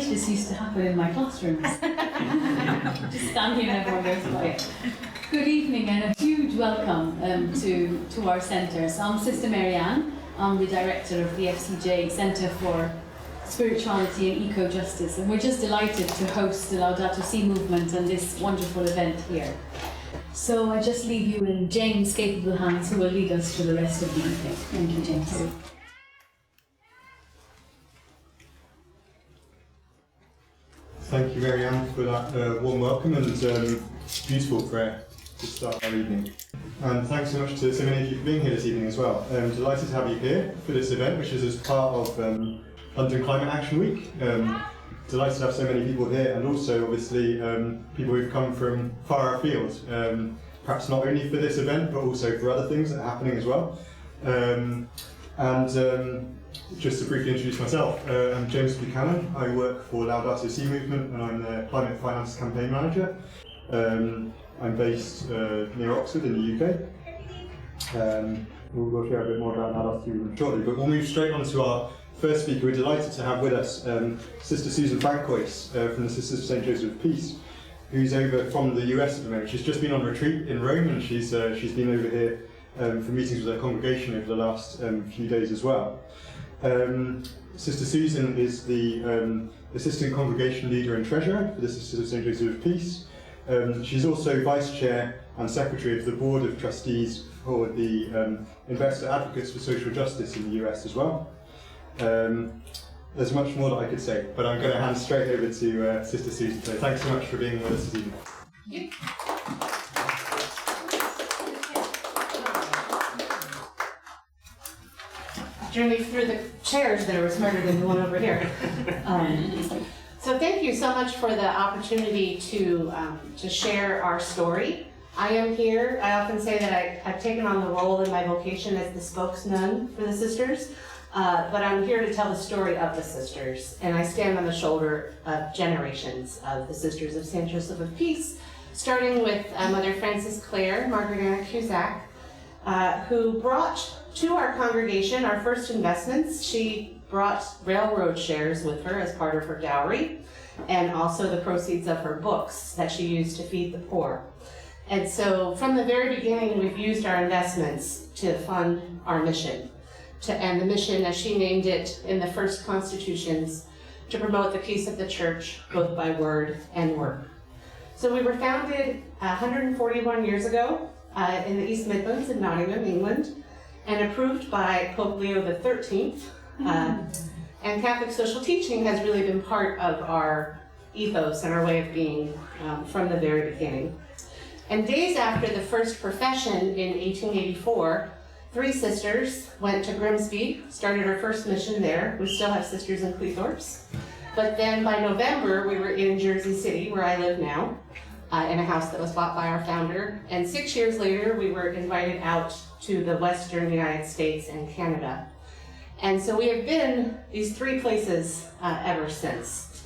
this used to happen in my classrooms. Just stand here and everyone goes quiet. Good evening and a huge welcome to our centre. So I'm Sister Marianne. I'm the director of the FCJ Centre for Spirituality and EcoJustice, and we're just delighted to host the Laudato Si Movement and this wonderful event here. So I just leave you in James' capable hands, who will lead us through the rest of the evening. Thank you, James. Thank you, Marianne, for that warm welcome and beautiful prayer to start our evening. And thanks so much to so many of you for being here this evening as well. Delighted to have you here for this event, which is as part of London Climate Action Week. Delighted to have so many people here, and also obviously people who've come from far afield, perhaps not only for this event but also for other things that are happening as well. Just to briefly introduce myself, I'm James Buchanan. I work for Laudato Si Movement and I'm the Climate Finance Campaign Manager. I'm based near Oxford in the UK. We'll share a bit more about Laudato Si Movement shortly, but we'll move straight on to our first speaker. We're delighted to have with us Sister Susan Francois from the Sisters of St. Joseph of Peace, who's over from the US at the moment. She's just been on retreat in Rome, and she's been over here for meetings with her congregation over the last few days as well. Sister Susan is the Assistant Congregation Leader and Treasurer for the Sisters of St. Joseph of Peace. She's also Vice Chair and Secretary of the Board of Trustees for the Investor Advocates for Social Justice in the US as well. There's much more that I could say, but I'm going to hand straight over to Sister Susan. So thanks so much for being with us this evening. Thank you. Journey through the chairs there was harder than the one over here. So thank you so much for the opportunity to share our story. I am here. I often say that I've taken on the role in my vocation as the spokesman for the sisters. But I'm here to tell the story of the sisters, and I stand on the shoulder of generations of the Sisters of St. Joseph of Peace, starting with Mother Frances Clare, Margaret Anna Cusack, who brought to our congregation our first investments. She brought railroad shares with her as part of her dowry, and also the proceeds of her books that she used to feed the poor. And so from the very beginning, we've used our investments to fund our mission. And the mission, as she named it in the first constitutions, to promote the peace of the church, both by word and work. So we were founded 141 years ago in the East Midlands in Nottingham, England, and approved by Pope Leo XIII. And Catholic social teaching has really been part of our ethos and our way of being from the very beginning. And days after the first profession in 1884, 3 sisters went to Grimsby, started our first mission there. We still have sisters in Cleethorpes. But then by November, we were in Jersey City, where I live now, in a house that was bought by our founder. And 6 years later, we were invited out to the Western United States and Canada. And so we have been these 3 places ever since.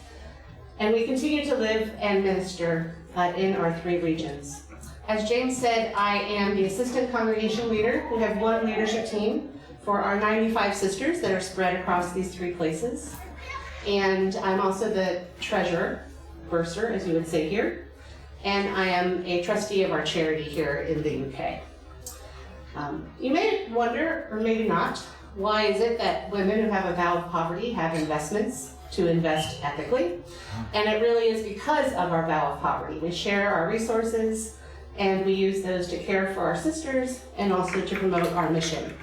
And we continue to live and minister in our 3 regions. As James said, I am the assistant congregation leader. We have 1 leadership team for our 95 sisters that are spread across these 3 places. And I'm also the treasurer, bursar, as you would say here. And I am a trustee of our charity here in the UK. You may wonder, or maybe not, why is it that women who have a vow of poverty have investments to invest ethically? And it really is because of our vow of poverty. We share our resources, and we use those to care for our sisters and also to promote our mission.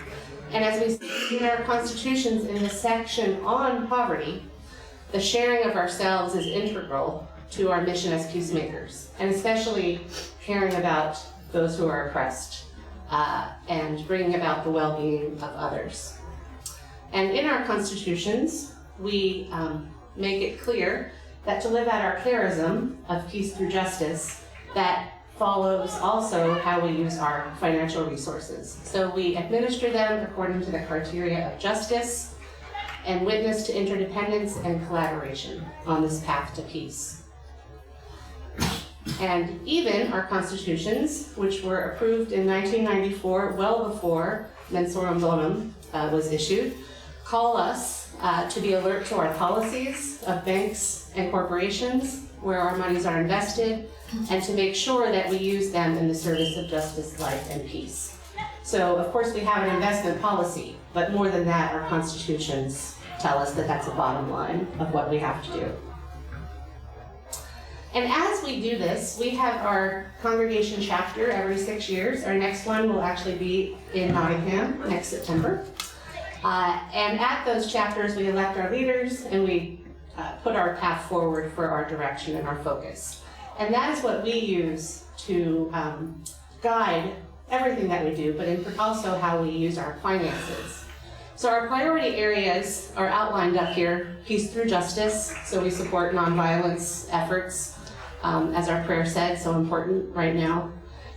And as we see in our constitutions in the section on poverty, the sharing of ourselves is integral to our mission as peacemakers, and especially caring about those who are oppressed and bringing about the well-being of others. And in our constitutions, we make it clear that to live out our charism of peace through justice, that follows also how we use our financial resources. So we administer them according to the criteria of justice and witness to interdependence and collaboration on this path to peace. And even our constitutions, which were approved in 1994, well before Mensorum Bonum was issued, call us to be alert to our policies of banks and corporations, where our monies are invested, and to make sure that we use them in the service of justice, life, and peace. So, of course, we have an investment policy, but more than that, our constitutions tell us that that's a bottom line of what we have to do. And as we do this, we have our congregation chapter every 6 years. Our next one will actually be in Nottingham next September. And at those chapters, we elect our leaders and we put our path forward for our direction and our focus. And that is what we use to guide everything that we do, but also how we use our finances. So our priority areas are outlined up here: peace through justice, so we support nonviolence efforts, as our prayer said, so important right now.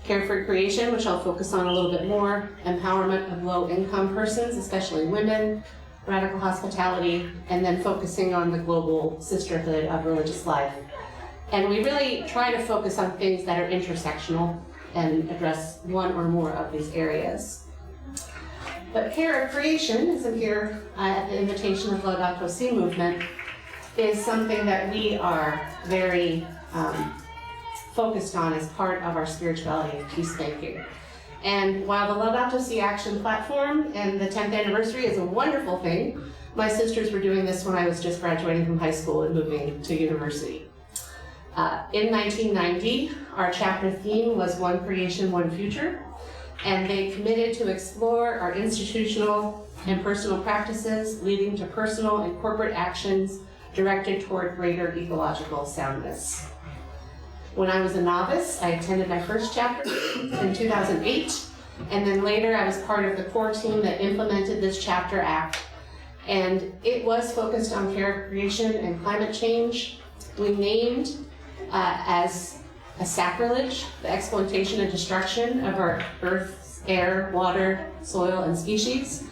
Care for creation, which I'll focus on a little bit more. Empowerment of low-income persons, especially women. Radical hospitality, and then focusing on the global sisterhood of religious life. And we really try to focus on things that are intersectional and address one or more of these areas. But care of creation, as I'm here at the invitation of Laudato Si Movement, is something that we are very focused on as part of our spirituality and peacemaking. And while the Laudato Si Action platform and the 10th anniversary is a wonderful thing, my sisters were doing this when I was just graduating from high school and moving to university. In 1990, our chapter theme was One Creation, One Future, and they committed to explore our institutional and personal practices leading to personal and corporate actions directed toward greater ecological soundness. When I was a novice, I attended my first chapter in 2008, and then later I was part of the core team that implemented this chapter act, and it was focused on care of creation and climate change. We named as a sacrilege the exploitation and destruction of our earth, air, water, soil, and species,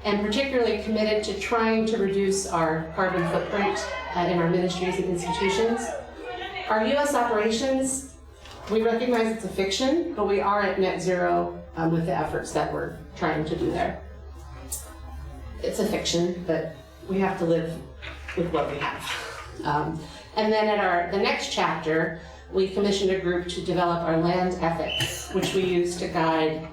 and particularly committed to trying to reduce our carbon footprint in our ministries and institutions. Our U.S. operations, we recognize it's a fiction, but we are at net zero with the efforts that we're trying to do there. It's a fiction, but we have to live with what we have. And then at the next chapter, we commissioned a group to develop our land ethics, which we use to guide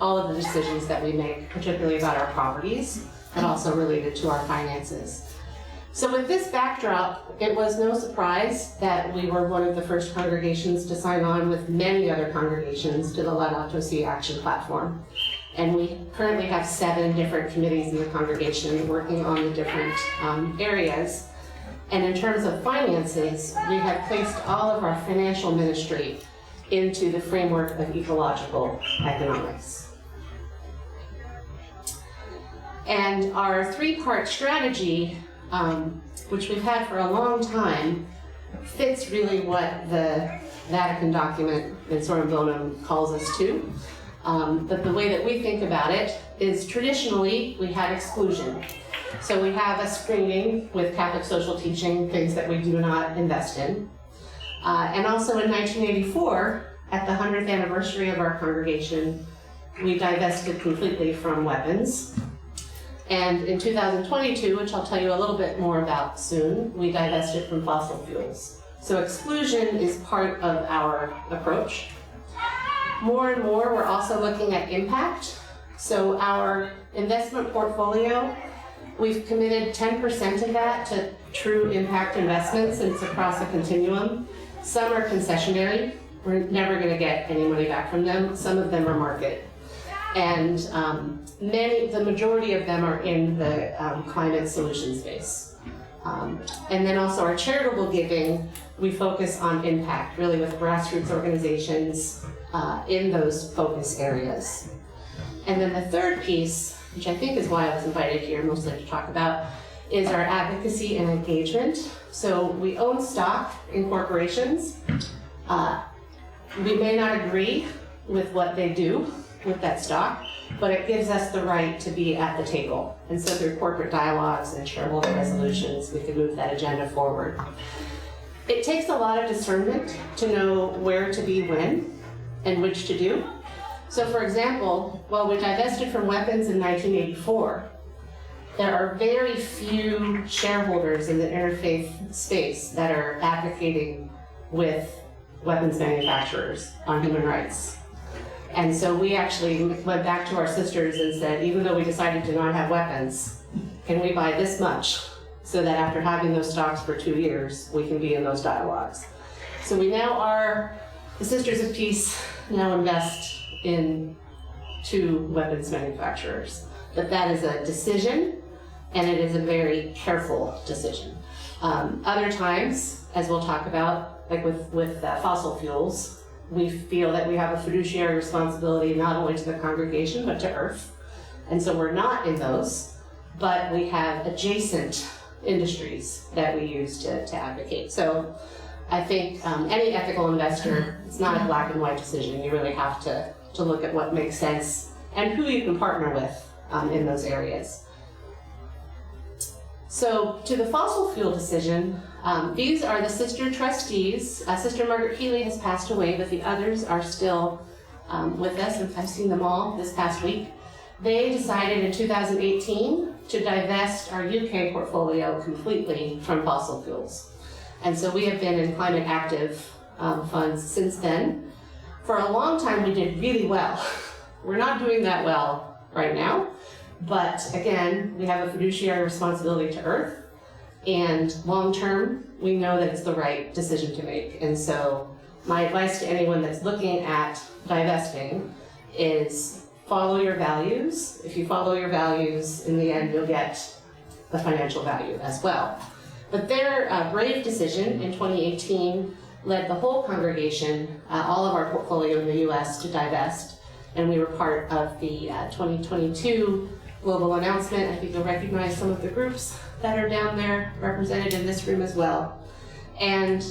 all of the decisions that we make, particularly about our properties, and also related to our finances. So with this backdrop, it was no surprise that we were one of the first congregations to sign on with many other congregations to the Laudato Si Action platform. And we currently have 7 different committees in the congregation working on the different areas. And in terms of finances, we have placed all of our financial ministry into the framework of ecological economics. And our 3-part strategy, which we've had for a long time, fits really what the Vatican document in Sorum Bonum calls us to. But the way that we think about it is traditionally we had exclusion. So we have a screening with Catholic social teaching, things that we do not invest in. And also in 1984, at the 100th anniversary of our congregation, we divested completely from weapons. And in 2022, which I'll tell you a little bit more about soon, we divested from fossil fuels. So exclusion is part of our approach. More and more, we're also looking at impact. So our investment portfolio, we've committed 10% of that to true impact investments, and it's across a continuum. Some are concessionary. We're never going to get any money back from them. Some of them are market. And the majority of them are in the climate solution space. And then also our charitable giving, we focus on impact, really with grassroots organizations in those focus areas. And then the third piece, which I think is why I was invited here mostly to talk about, is our advocacy and engagement. So we own stock in corporations. We may not agree with what they do with that stock, but it gives us the right to be at the table. And so through corporate dialogues and shareholder resolutions, we can move that agenda forward. It takes a lot of discernment to know where to be when and which to do. So for example, while we divested from weapons in 1984, there are very few shareholders in the interfaith space that are advocating with weapons manufacturers on human rights. And so we actually went back to our sisters and said, even though we decided to not have weapons, can we buy this much so that after having those stocks for 2 years, we can be in those dialogues? So we now are, the Sisters of Peace now invest in 2 weapons manufacturers. But that is a decision, and it is a very careful decision. Other times, as we'll talk about, like with fossil fuels, we feel that we have a fiduciary responsibility not only to the congregation, but to Earth. And so we're not in those, but we have adjacent industries that we use to advocate. So I think any ethical investor, it's not a black and white decision. You really have to look at what makes sense and who you can partner with in those areas. So to the fossil fuel decision, these are the sister trustees. Sister Margaret Healy has passed away, but the others are still with us, and I've seen them all this past week. They decided in 2018 to divest our UK portfolio completely from fossil fuels. And so we have been in climate active funds since then. For a long time, we did really well. We're not doing that well right now. But again, we have a fiduciary responsibility to Earth, and long term, we know that it's the right decision to make. And so my advice to anyone that's looking at divesting is follow your values. If you follow your values, in the end, you'll get the financial value as well. But their brave decision in 2018 led the whole congregation, all of our portfolio in the US, to divest, and we were part of the 2022 global announcement. I think you'll recognize some of the groups that are down there represented in this room as well. And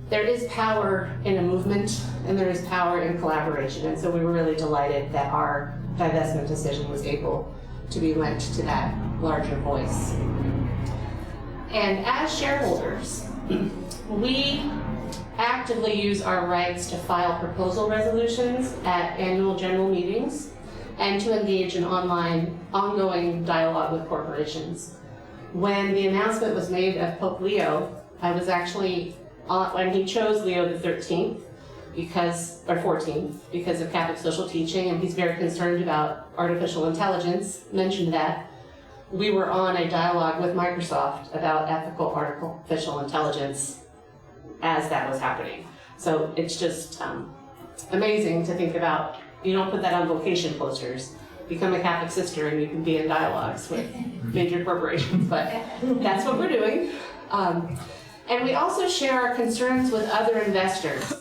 there is power in a movement, and there is power in collaboration. And so we were really delighted that our divestment decision was able to be lent to that larger voice. And as shareholders, we actively use our rights to file proposal resolutions at annual general meetings and to engage in ongoing dialogue with corporations. When the announcement was made of Pope Leo, I was actually, when he chose Leo the 13th, or 14th, because of Catholic social teaching, and he's very concerned about artificial intelligence, mentioned that, we were on a dialogue with Microsoft about ethical artificial intelligence as that was happening. So it's just amazing to think about. You don't put that on vocation posters. Become a Catholic sister and you can be in dialogues with major corporations, but that's what we're doing. And we also share our concerns with other investors.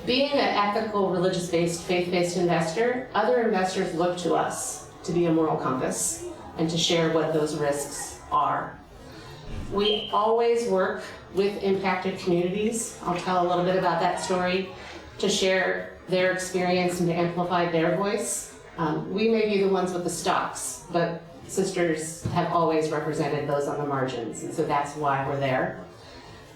Being an ethical, religious-based, faith-based investor, other investors look to us to be a moral compass and to share what those risks are. We always work with impacted communities. I'll tell a little bit about that story to share their experience and to amplify their voice. We may be the ones with the stocks, but sisters have always represented those on the margins, and so that's why we're there.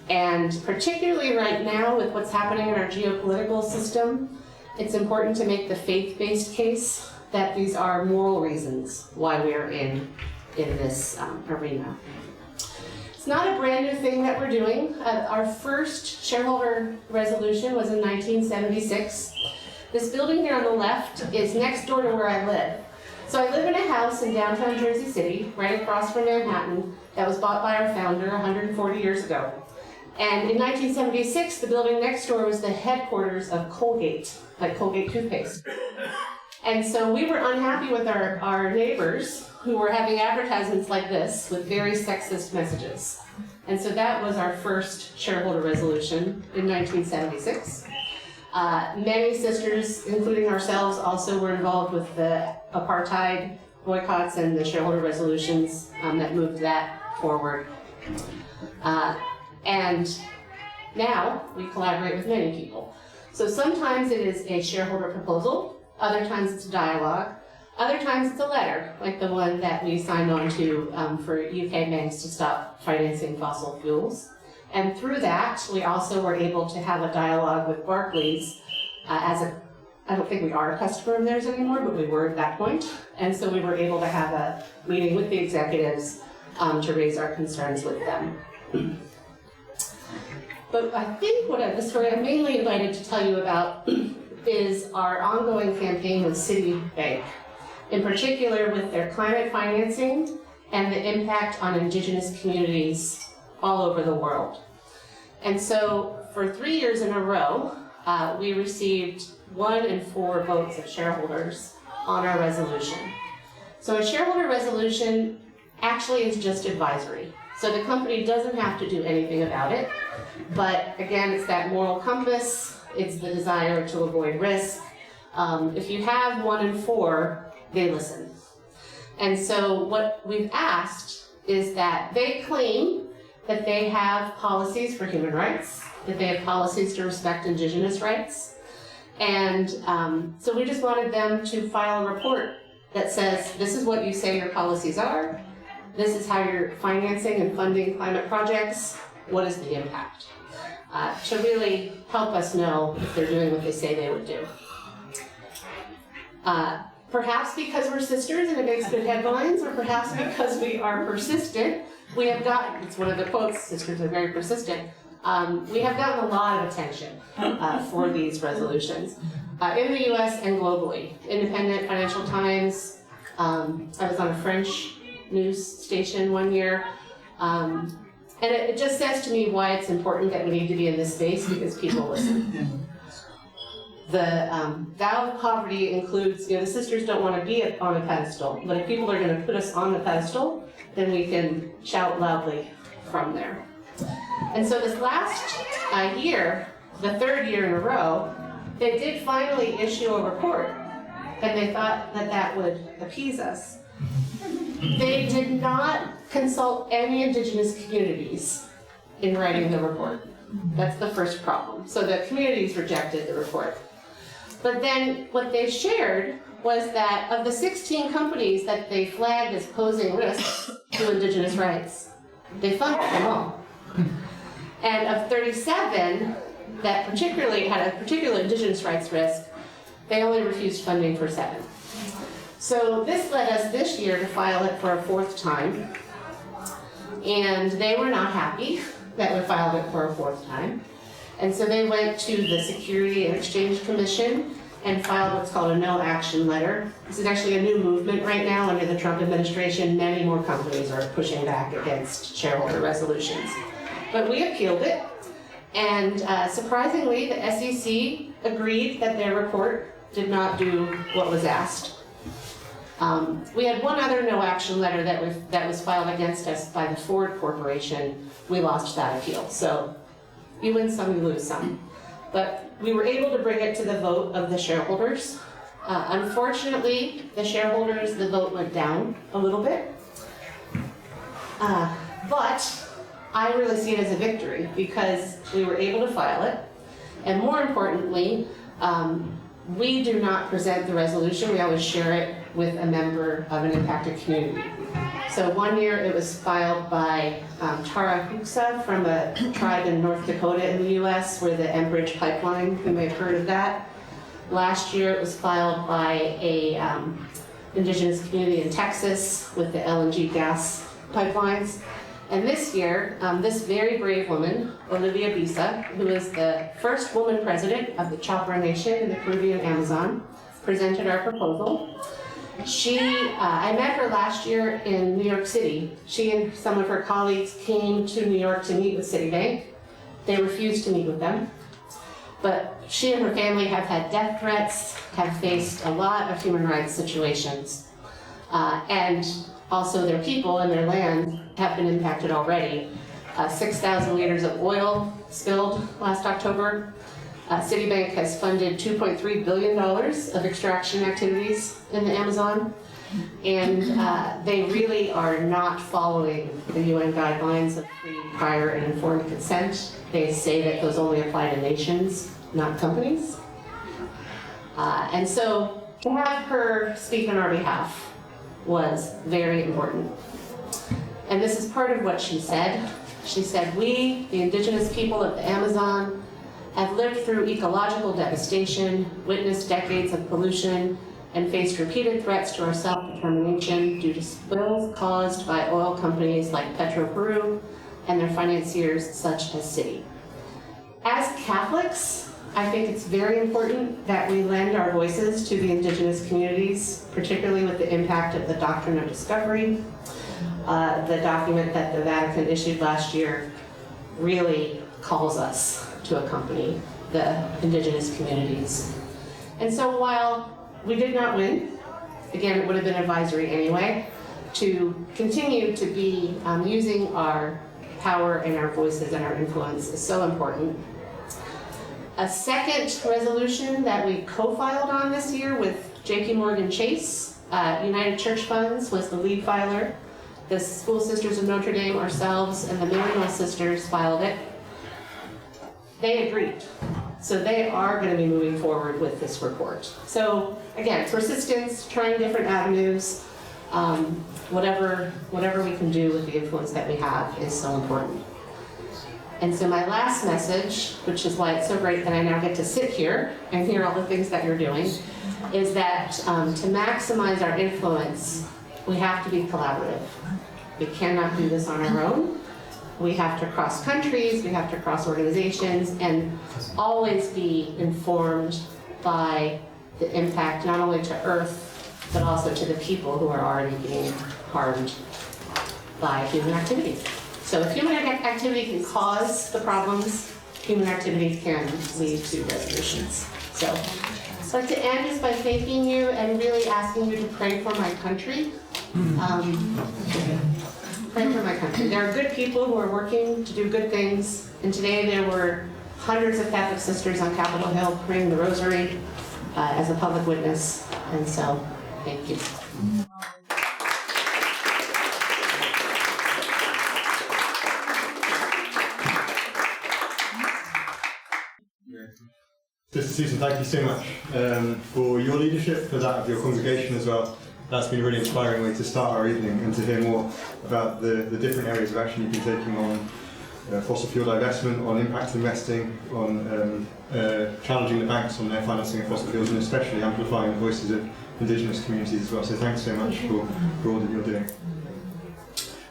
And particularly right now with what's happening in our geopolitical system, it's important to make the faith-based case that these are moral reasons why we're in this arena. It's not a brand new thing that we're doing. Our first shareholder resolution was in 1976. This building here on the left is next door to where I live. So I live in a house in downtown Jersey City, right across from Manhattan, that was bought by our founder 140 years ago. And in 1976, the building next door was the headquarters of Colgate, like Colgate toothpaste. And so we were unhappy with our neighbors who were having advertisements like this with very sexist messages. And so that was our first shareholder resolution in 1976. Many sisters, including ourselves, also were involved with the apartheid boycotts and the shareholder resolutions that moved that forward. And now we collaborate with many people. So sometimes it is a shareholder proposal, other times it's a dialogue, other times it's a letter, like the one that we signed on to for UK banks to stop financing fossil fuels. And through that, we also were able to have a dialogue with Barclays as a I don't think we are a customer of theirs anymore, but we were at that point. And so we were able to have a meeting with the executives to raise our concerns with them. But I think the story I'm mainly invited to tell you about is our ongoing campaign with Citibank, in particular with their climate financing and the impact on Indigenous communities all over the world. And so for 3 years in a row, we received 1 in 4 votes of shareholders on our resolution. So a shareholder resolution actually is just advisory. So the company doesn't have to do anything about it. But again, it's that moral compass, it's the desire to avoid risk. If you have 1 in 4, they listen. And so what we've asked is that they claim that they have policies for human rights, that they have policies to respect Indigenous rights. And so we just wanted them to file a report that says, this is what you say your policies are, this is how you're financing and funding climate projects, what is the impact? To really help us know if they're doing what they say they would do. Perhaps because we're sisters and it makes good headlines, or perhaps because we are persistent, we have gotten, it's one of the quotes, sisters are very persistent, we have gotten a lot of attention for these resolutions in the US and globally. Independent Financial Times, I was on a French news station one year, and it just says to me why it's important that we need to be in this space, because people listen. The vow of poverty includes, the sisters don't want to be on a pedestal, but if people are going to put us on the pedestal, then we can shout loudly from there. And so this last year, the 3rd year in a row, they did finally issue a report, and they thought that that would appease us. They did not consult any Indigenous communities in writing the report. That's the first problem. So the communities rejected the report. But then what they shared was that of the 16 companies that they flagged as posing risks to Indigenous rights, they funded them all. And of 37 that particularly had a particular Indigenous rights risk, they only refused funding for 7. So this led us this year to file it for a 4th time. And they were not happy that we filed it for a 4th time. And so they went to the Security and Exchange Commission and filed what's called a no action letter. This is actually a new movement right now under the Trump administration. Many more companies are pushing back against shareholder resolutions. But we appealed it, and surprisingly, the SEC agreed that their report did not do what was asked. We had one other no action letter that was filed against us by the Ford Corporation. We lost that appeal. So you win some, you lose some. But we were able to bring it to the vote of the shareholders. Unfortunately, the vote went down a little bit. But I really see it as a victory because we were able to file it. And more importantly, we do not present the resolution, we always share it with a member of an impacted community. So one year it was filed by Tara Hooksa from a tribe in North Dakota in the US, where the Enbridge pipeline, you may have heard of that. Last year it was filed by a Indigenous community in Texas with the LNG gas pipelines. And this year, this very brave woman, Olivia Bisa, who is the first woman president of the Chopra Nation in the Peruvian Amazon, presented our proposal. I met her last year in New York City. She and some of her colleagues came to New York to meet with Citibank. They refused to meet with them. But she and her family have had death threats, have faced a lot of human rights situations. And also their people and their land have been impacted already. 6,000 liters of oil spilled last October. Citibank has funded $2.3 billion of extraction activities in the Amazon. And they really are not following the UN guidelines of free, prior, and informed consent. They say that those only apply to nations, not companies. And so to have her speak on our behalf was very important. And this is part of what she said. She said, we, the Indigenous people of the Amazon, I've lived through ecological devastation, witnessed decades of pollution, and faced repeated threats to our self-determination due to spills caused by oil companies like Petroperu and their financiers such as Citi. As Catholics, I think it's very important that we lend our voices to the indigenous communities, particularly with the impact of the Doctrine of Discovery. The document that the Vatican issued last year really calls us to accompany the indigenous communities. And so while we did not win, again, it would have been advisory anyway, to continue to be using our power and our voices and our influence is so important. A second resolution that we co-filed on this year with JP Morgan Chase, United Church Funds was the lead filer. The School Sisters of Notre Dame, ourselves, and the Manuel Sisters filed it. They agreed. So they are going to be moving forward with this report. So again, persistence, trying different avenues, whatever we can do with the influence that we have is so important. And so my last message, which is why it's so great that I now get to sit here and hear all the things that you're doing, is that to maximize our influence, we have to be collaborative. We cannot do this on our own. We have to cross countries, we have to cross organizations, and always be informed by the impact not only to Earth, but also to the people who are already being harmed by human activity. So if human activity can cause the problems, human activity can lead to resolutions. So I'd like to end just by thanking you and really asking you to pray for my country. Pray for my country. There are good people who are working to do good things, and today there were hundreds of Catholic sisters on Capitol Hill praying the rosary as a public witness, and so thank you. Sister Susan, thank you so much for your leadership, for that of your congregation as well. That's been a really inspiring way to start our evening and to hear more about the different areas of action you've been taking on fossil fuel divestment, on impact investing, on challenging the banks on their financing of fossil fuels, and especially amplifying the voices of indigenous communities as well. So thanks so much for all that you're doing.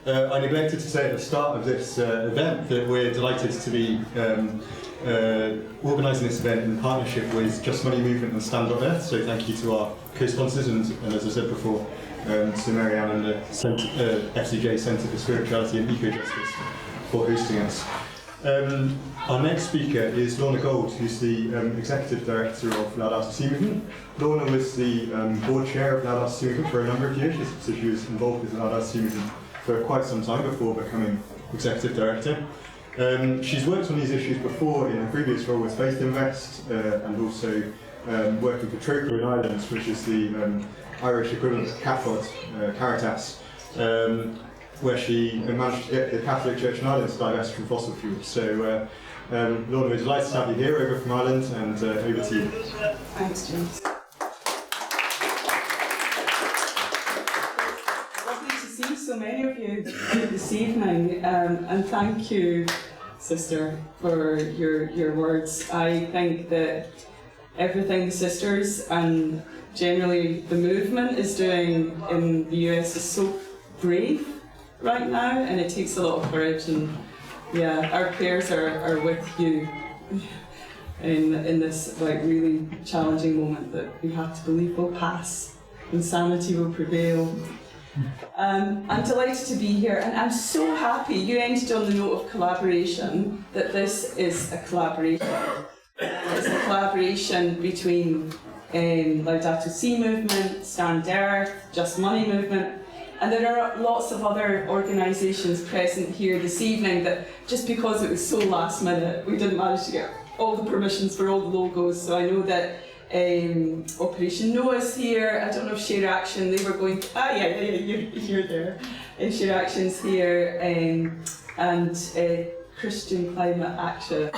I neglected to say at the start of this event that we're delighted to be organising this event in partnership with JustMoney Movement and Stand.Earth. So thank you to our co-sponsors and as I said before, to Marianne and the FCJ Centre for Spirituality and EcoJustice for hosting us. Our next speaker is Lorna Gold, who's the Executive Director of Laudato Si Movement. Lorna was the board chair of Laudato Si Movement for a number of years, so she was involved with the Laudato Si Movement for quite some time before becoming Executive Director. She's worked on these issues before in a previous role with Faith Invest and also working for Troker in Ireland, which is the Irish equivalent of CAFOD, Caritas, where she managed to get the Catholic Church in Ireland to divest from fossil fuels. So, Lorna, we're delighted to have you here over from Ireland, and over to you. Thanks, James. Lovely to see so many of you this evening, and thank you, Sister, for your words. I think that everything the sisters and generally the movement is doing in the US is so brave right now, and it takes a lot of courage, and yeah, our prayers are with you in this like really challenging moment that we have to believe will pass and sanity will prevail. I'm delighted to be here, and I'm so happy you ended on the note of collaboration, that this is a collaboration. It's a collaboration between Laudato Si Movement, Stand.Earth, JustMoney Movement, and there are lots of other organisations present here this evening that just because it was so last minute, we didn't manage to get all the permissions for all the logos. So I know that Operation Noah's here. I don't know if Share Action, they were going to, you're there. Share Action's here, and Christian Climate Action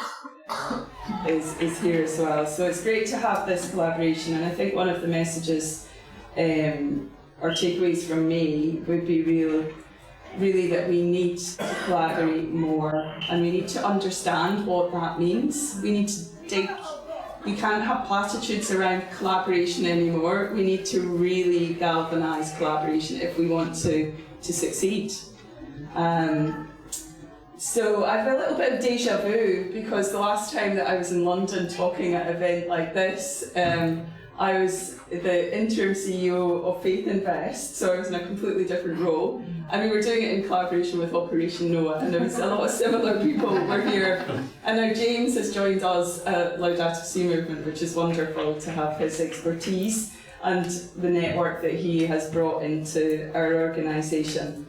is here as well. So it's great to have this collaboration, and I think one of the messages or takeaways from me would be really that we need to collaborate more, and we need to understand what that means. We need to we can't have platitudes around collaboration anymore. We need to really galvanise collaboration if we want to succeed. So I have a little bit of deja vu, because the last time that I was in London talking at an event like this, I was the interim CEO of Faith Invest, so I was in a completely different role, and we were doing it in collaboration with Operation Noah, and there was a lot of similar people were here. And now James has joined us at Laudato Si Movement, which is wonderful to have his expertise and the network that he has brought into our organisation.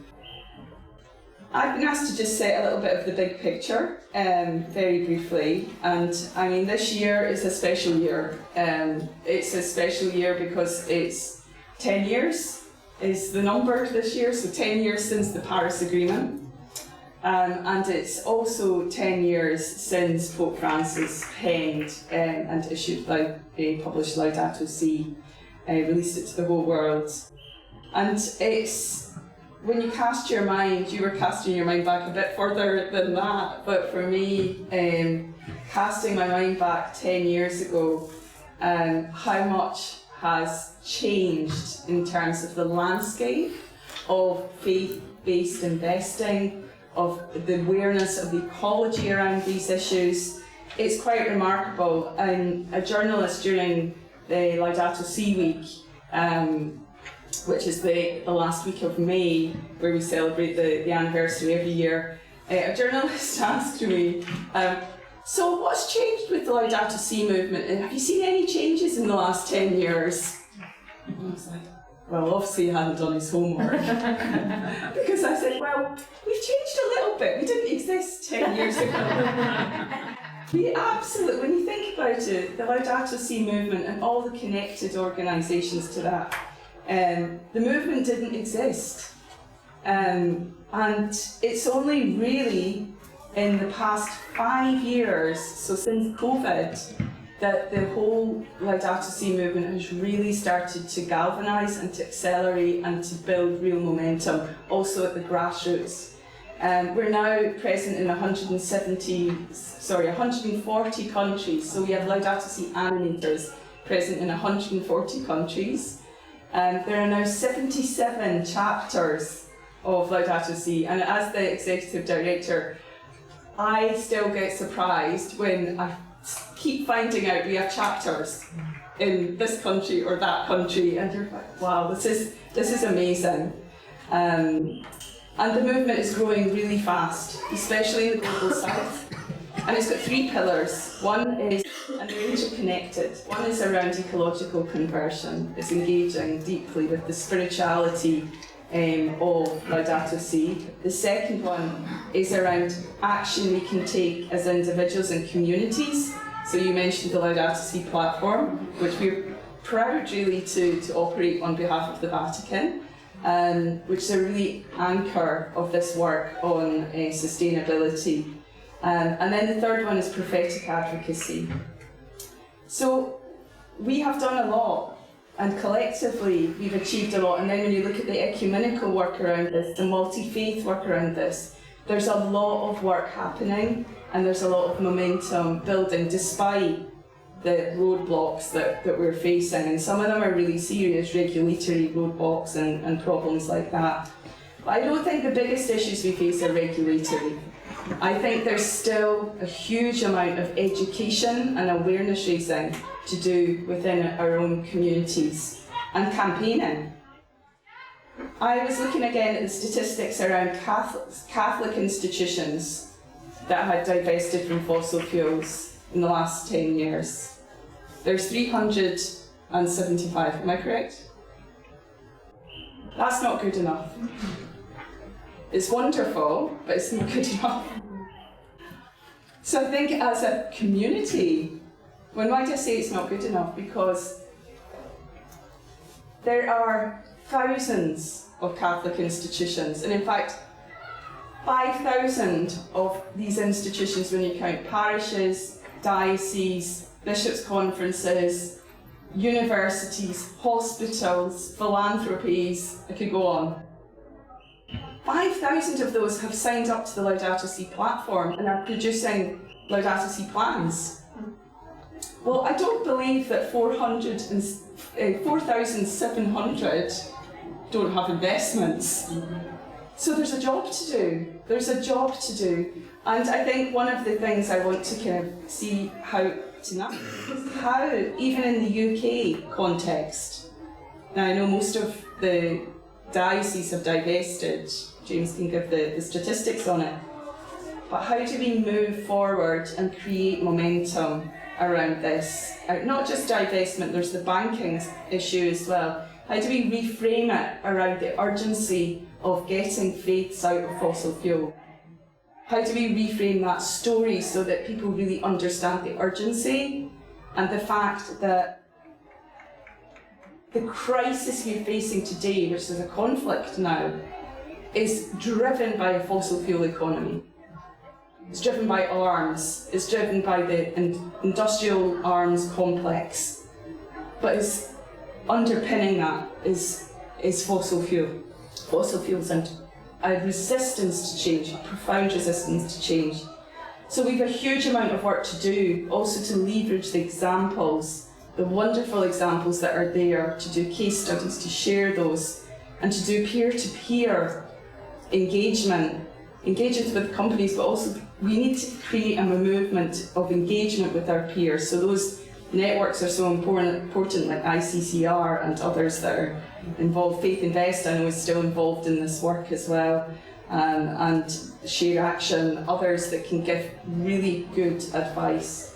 I've been asked to just set a little bit of the big picture, very briefly, and I mean, this year is a special year. It's a special year because it's 10 years is the number this year, so 10 years since the Paris Agreement, and it's also 10 years since Pope Francis penned and published Laudato Si, released it to the whole world, and it's. When you cast your mind, you were casting your mind back a bit further than that, but for me, casting my mind back 10 years ago, how much has changed in terms of the landscape of faith-based investing, of the awareness of the ecology around these issues. It's quite remarkable. A journalist during the Laudato Si week, which is the last week of May, where we celebrate the anniversary every year, a journalist asked me, so what's changed with the Laudato Si movement, and have you seen any changes in the last 10 years? And I was like, well, obviously he hadn't done his homework. Because I said, well, we've changed a little bit. We didn't exist 10 years ago. We absolutely, when you think about it, the Laudato Si movement and all the connected organisations to that, the movement didn't exist, and it's only really in the past 5 years, so since COVID, that the whole Laudato Si movement has really started to galvanise and to accelerate and to build real momentum, also at the grassroots. We're now present in 140 countries, so we have Laudato Si animators present in 140 countries. There are now 77 chapters of Laudato Si, and as the executive director, I still get surprised when I keep finding out we have chapters in this country or that country, and you're like, wow, this is amazing. And the movement is growing really fast, especially in the global south. And it's got 3 pillars. One is, and they're interconnected. One is around ecological conversion. It's engaging deeply with the spirituality of Laudato Si. The second one is around action we can take as individuals and communities. So you mentioned the Laudato Si platform, which we're proud really to operate on behalf of the Vatican, which is a really anchor of this work on sustainability. And then the third one is prophetic advocacy. So we have done a lot, and collectively we've achieved a lot. And then when you look at the ecumenical work around this, the multi-faith work around this, there's a lot of work happening, and there's a lot of momentum building despite the roadblocks that we're facing. And some of them are really serious regulatory roadblocks and problems like that. But I don't think the biggest issues we face are regulatory. I think there's still a huge amount of education and awareness raising to do within our own communities, and campaigning. I was looking again at the statistics around Catholic institutions that had divested from fossil fuels in the last 10 years. There's 375, am I correct? That's not good enough. It's wonderful, but it's not good enough. So I think as a community, why do I say it's not good enough? Because there are thousands of Catholic institutions, and in fact 5,000 of these institutions when you count parishes, dioceses, bishops' conferences, universities, hospitals, philanthropies, I could go on. 5,000 of those have signed up to the Laudato Si platform and are producing Laudato Si plans. well, I don't believe that 4,700 don't have investments. So there's a job to do. There's a job to do. And I think one of the things I want to kind of see how to navigate is how, even in the UK context, now I know most of the dioceses have divested, James can give the statistics on it, but how do we move forward and create momentum around this? Not just divestment, there's the banking issue as well. How do we reframe it around the urgency of getting faiths out of fossil fuel? How do we reframe that story so that people really understand the urgency and the fact that the crisis we're facing today, which is a conflict now, is driven by a fossil fuel economy. It's driven by arms, it's driven by the industrial arms complex, but it's underpinning that is fossil fuels and a resistance to change, a profound resistance to change. So we have a huge amount of work to do, also to leverage the examples, the wonderful examples that are there, to do case studies, to share those, and to do peer-to-peer engagement with companies, but also we need to create a movement of engagement with our peers. So those networks are so important like ICCR and others that are involved. Faith Invest, I know, is still involved in this work as well, and Share Action, others that can give really good advice.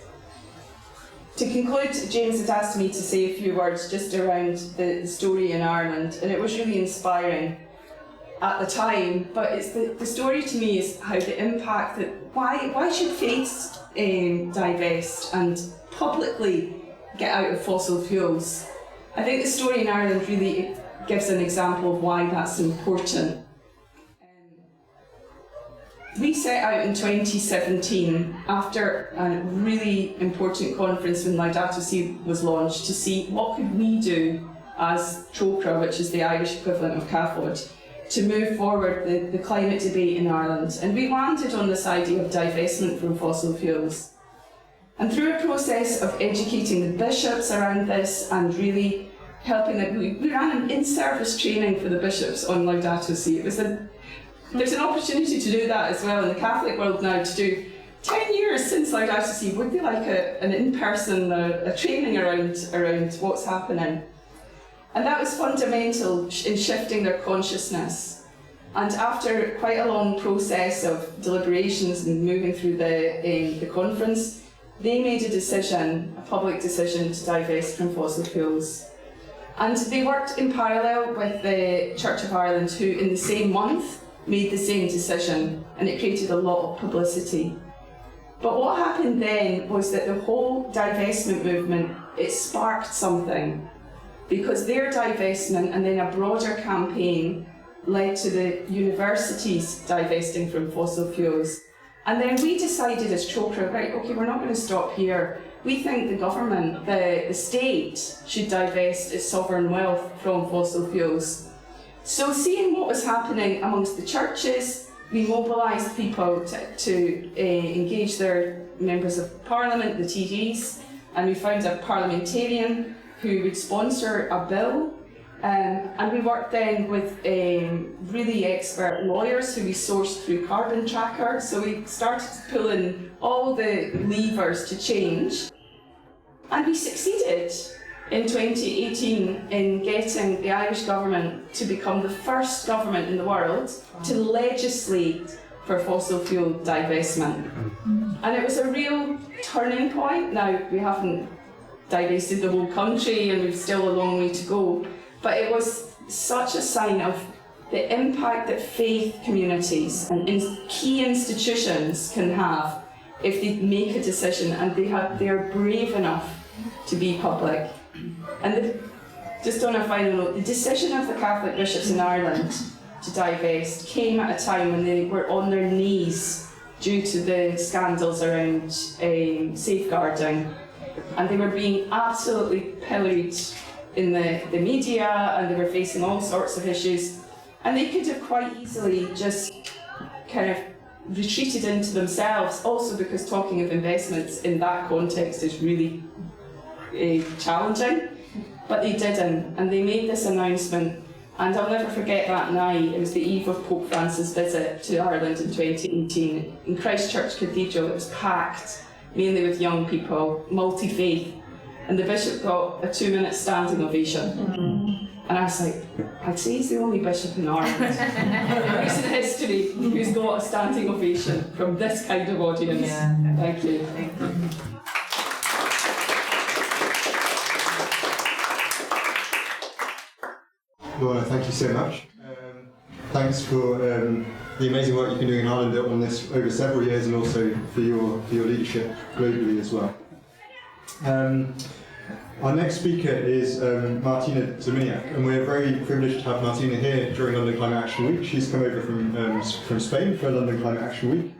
To conclude, James had asked me to say a few words just around the story in Ireland, and it was really inspiring at the time, but it's the story to me is how the impact that why should faiths divest and publicly get out of fossil fuels? I think the story in Ireland really gives an example of why that's important. We set out in 2017, after a really important conference when Laudato Si was launched, to see what could we do as TROCRA, which is the Irish equivalent of CAFOD, to move forward the climate debate in Ireland. And we landed on this idea of divestment from fossil fuels. And through a process of educating the bishops around this and really helping them, we ran an in-service training for the bishops on Laudato Si. There's an opportunity to do that as well in the Catholic world now, to do 10 years since Laudato Si would be like an in-person a training around what's happening. And that was fundamental in shifting their consciousness. And after quite a long process of deliberations and moving through the conference, they made a public decision to divest from fossil fuels. And they worked in parallel with the Church of Ireland, who in the same month made the same decision, and it created a lot of publicity. But what happened then was that the whole divestment movement, it sparked something, because their divestment and then a broader campaign led to the universities divesting from fossil fuels. And then we decided as TROCRA, right, okay, we're not going to stop here. We think the government, the state, should divest its sovereign wealth from fossil fuels. So seeing what was happening amongst the churches, we mobilised people to engage their members of parliament, the TDs, and we found a parliamentarian who would sponsor a bill. And we worked then with really expert lawyers who we sourced through Carbon Tracker. So we started pulling all the levers to change. And we succeeded in 2018 in getting the Irish government to become the first government in the world to legislate for fossil fuel divestment. And it was a real turning point. Now, we haven't divested the whole country and we've still a long way to go, but it was such a sign of the impact that faith communities and key institutions can have if they make a decision and they're brave enough to be public. And just on a final note, the decision of the Catholic bishops in Ireland to divest came at a time when they were on their knees due to the scandals around safeguarding, and they were being absolutely pilloried in the media, and they were facing all sorts of issues, and they could have quite easily just kind of retreated into themselves, also because talking of investments in that context is really challenging. But they didn't, and they made this announcement, and I'll never forget that night. It was the eve of Pope Francis' visit to Ireland in 2018. In Christchurch Cathedral, it was packed, mainly with young people, multi-faith, and the bishop got a 2-minute standing ovation. And I was like, I'd say he's the only bishop in Ireland in recent history who's got a standing ovation from this kind of audience. Yeah. Thank you. Lorna, thank you so much. Thanks for the amazing work you've been doing in Ireland on this over several years, and also for your leadership globally as well. Our next speaker is Martina Dominiak, and we're very privileged to have Martina here during London Climate Action Week. She's come over from Spain for London Climate Action Week.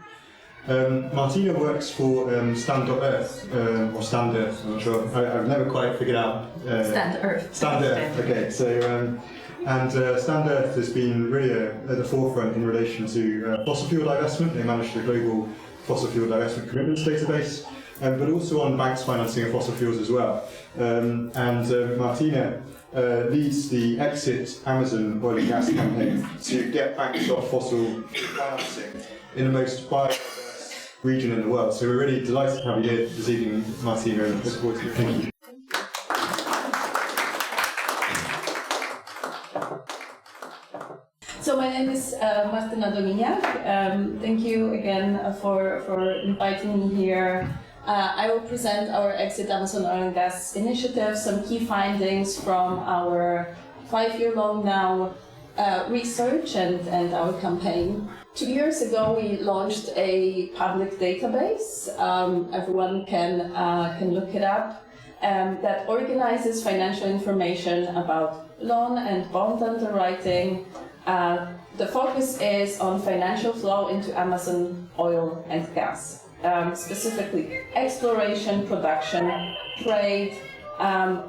Martina works for Stand.Earth, or Stand.Earth, I'm not sure. I've never quite figured out. Stand.Earth. Stand.Earth, okay. So, Stand.Earth has been really at the forefront in relation to fossil fuel divestment. They manage the global fossil fuel divestment commitments database, but also on banks financing of fossil fuels as well. Martina leads the Exit Amazon oil and gas campaign to get banks off fossil financing in the most biodiverse region in the world. So we're really delighted to have you here this evening, Martina, and look forward to it. Thank you. So my name is Martina Dominiak. Thank you again for inviting me here. I will present our Exit Amazon Oil and Gas initiative, some key findings from our 5-year-long now research and our campaign. 2 years ago, we launched a public database. Everyone can look it up. That organizes financial information about loan and bond underwriting. The focus is on financial flow into Amazon oil and gas. Specifically exploration, production, trade,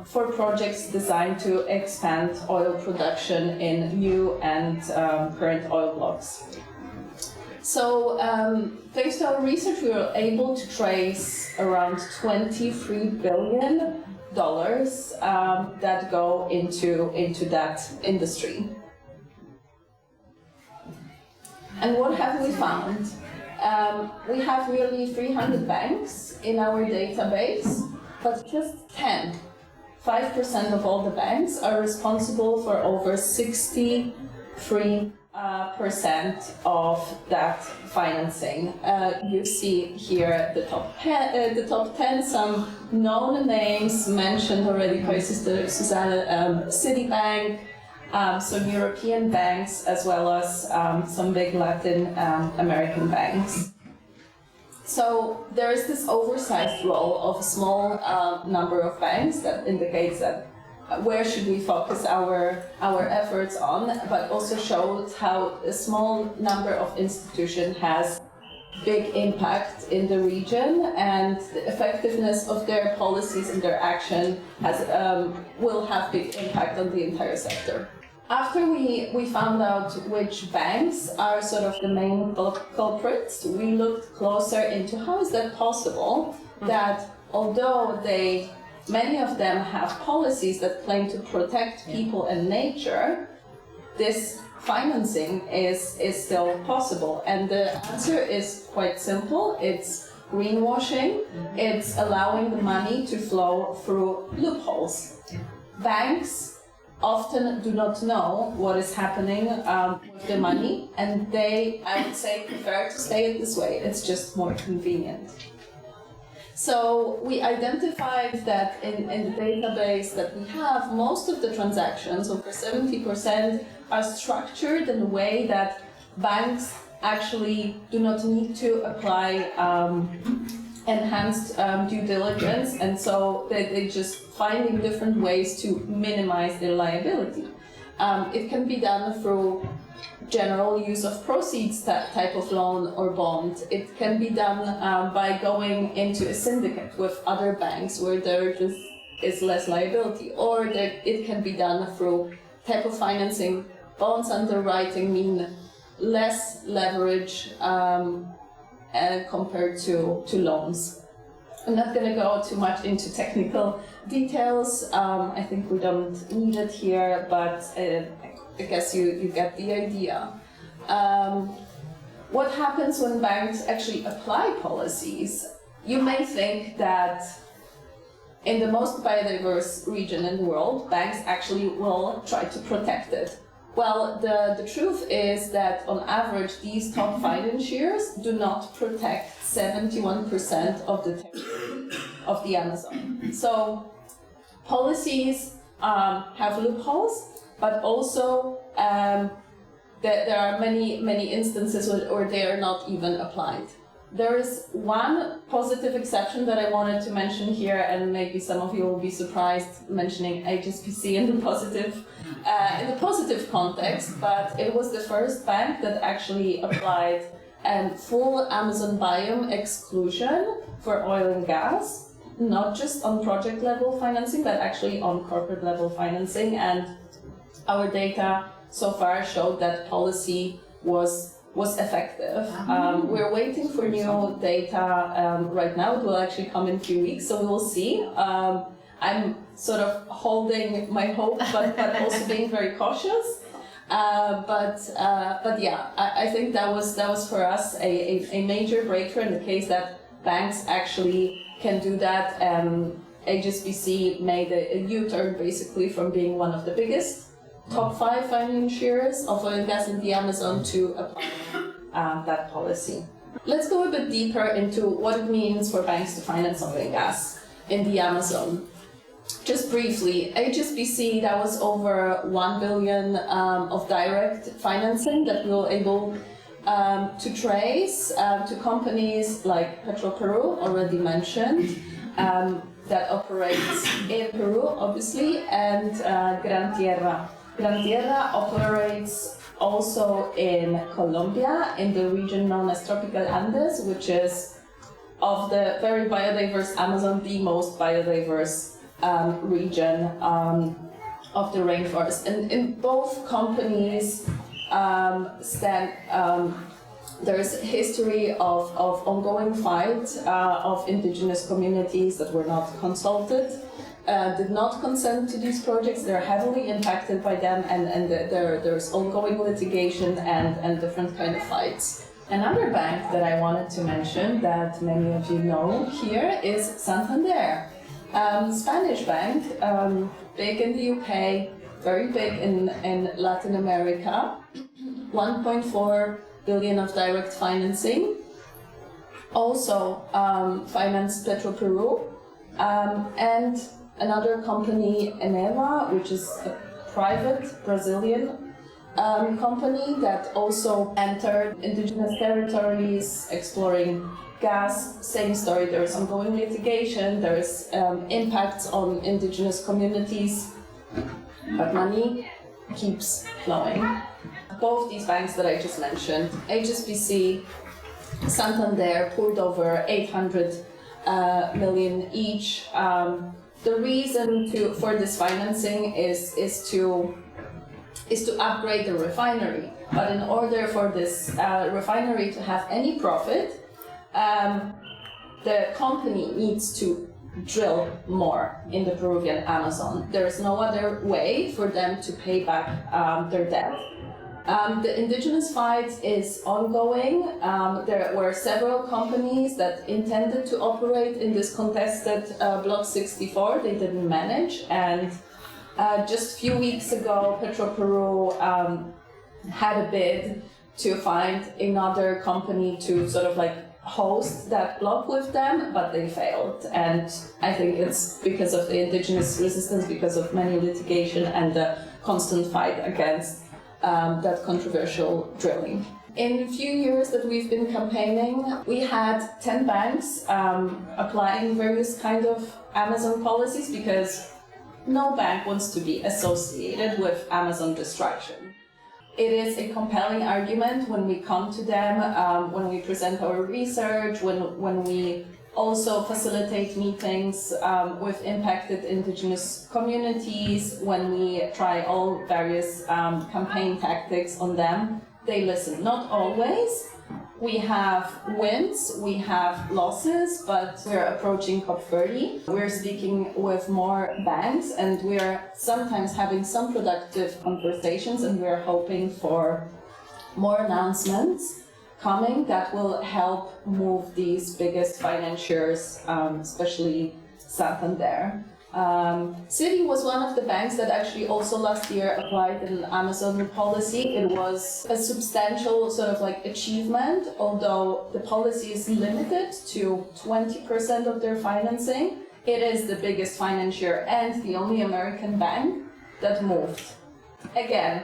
for projects designed to expand oil production in new and current oil blocks. So, thanks to our research, we were able to trace around $23 billion that go into that industry. And what have we found? We have nearly 300 banks in our database, but just 5% of all the banks are responsible for over 63% of that financing. You see here the top 10, some known names mentioned already by Sister Susanna, Citibank, some European banks, as well as some big Latin American banks. So there is this oversized role of a small number of banks that indicates that where should we focus our efforts on, but also shows how a small number of institutions has big impact in the region, and the effectiveness of their policies and their action will have big impact on the entire sector. After we found out which banks are sort of the main culprits, we looked closer into how is that possible that although many of them have policies that claim to protect people and nature, this financing is still possible. And the answer is quite simple. It's greenwashing. It's allowing the money to flow through loopholes. Banks often do not know what is happening with the money, and they, I would say, prefer to stay it this way. It's just more convenient. So we identified that in the database that we have, most of the transactions, over 70%, are structured in a way that banks actually do not need to apply enhanced due diligence, and so they just finding different ways to minimize their liability. It can be done through general use of proceeds type of loan or bond. It can be done by going into a syndicate with other banks where there just is less liability, or it can be done through type of financing. Bonds underwriting mean less leverage compared to loans. I'm not going to go too much into technical details. I think we don't need it here, but I guess you get the idea. What happens when banks actually apply policies? You may think that in the most biodiverse region in the world, banks actually will try to protect it. Well, the truth is that on average, these top financiers do not protect 71% of the territory of the Amazon. So policies have loopholes, but also there are many instances where they are not even applied. There is one positive exception that I wanted to mention here, and maybe some of you will be surprised mentioning HSBC in the positive context, but it was the first bank that actually applied full Amazon biome exclusion for oil and gas, not just on project level financing, but actually on corporate level financing. And our data so far showed that policy was effective. We're waiting for new data right now. It will actually come in a few weeks, so we will see. I'm sort of holding my hope, but also being very cautious. But yeah, I think that was for us a major breakthrough in the case that banks actually can do that. HSBC made a U-turn basically from being one of the biggest top 5 financiers of oil and gas in the Amazon to apply that policy. Let's go a bit deeper into what it means for banks to finance oil and gas in the Amazon. Just briefly, HSBC, that was over 1 billion of direct financing that we were able to trace to companies like Petroperú, already mentioned, that operates in Peru, obviously, and Gran Tierra. Gran Tierra operates also in Colombia, in the region known as Tropical Andes, which is of the very biodiverse Amazon, the most biodiverse region of the rainforest. And in both companies there's a history of ongoing fight of indigenous communities that were not consulted, did not consent to these projects. They're heavily impacted by them, and there's ongoing litigation and different kind of fights. Another bank that I wanted to mention that many of you know here is Santander. Spanish bank, big in the UK, very big in Latin America, 1.4 billion of direct financing. Also financed Petroperú, and another company, Eneva, which is a private Brazilian company that also entered indigenous territories, exploring gas. Same story, there is ongoing litigation, there is impacts on indigenous communities, but money keeps flowing. Both these banks that I just mentioned, HSBC, Santander, poured over 800 million each. The reason for this financing is to upgrade the refinery. But in order for this refinery to have any profit, the company needs to drill more in the Peruvian Amazon. There is no other way for them to pay back their debt. The indigenous fight is ongoing. There were several companies that intended to operate in this contested Block 64. They didn't manage, and just a few weeks ago, Petroperú had a bid to find another company to sort of like host that block with them, but they failed. And I think it's because of the indigenous resistance, because of many litigation and the constant fight against that controversial drilling. In a few years that we've been campaigning, we had 10 banks applying various kind of Amazon policies, because no bank wants to be associated with Amazon destruction. It is a compelling argument when we come to them, when we present our research, when we also facilitate meetings with impacted indigenous communities, when we try all various campaign tactics on them. they listen. Not always. We have wins, we have losses, but we're approaching COP30. We're speaking with more banks, and we're sometimes having some productive conversations, and we're hoping for more announcements coming that will help move these biggest financiers, especially Santander. Citi was one of the banks that actually also last year applied an Amazon policy. It was a substantial sort of like achievement, although the policy is limited to 20% of their financing. It is the biggest financier and the only American bank that moved. Again,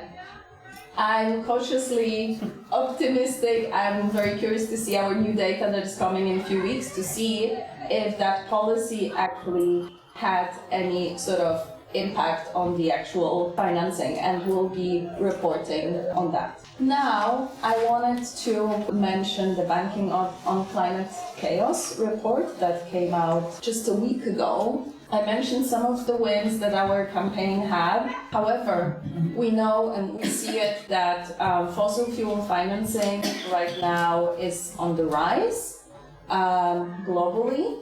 I'm cautiously optimistic. I'm very curious to see our new data that is coming in a few weeks to see if that policy actually had any sort of impact on the actual financing, and we'll be reporting on that. Now, I wanted to mention the Banking on Climate Chaos report that came out just a week ago. I mentioned some of the wins that our campaign had. However, we know and we see it that fossil fuel financing right now is on the rise globally.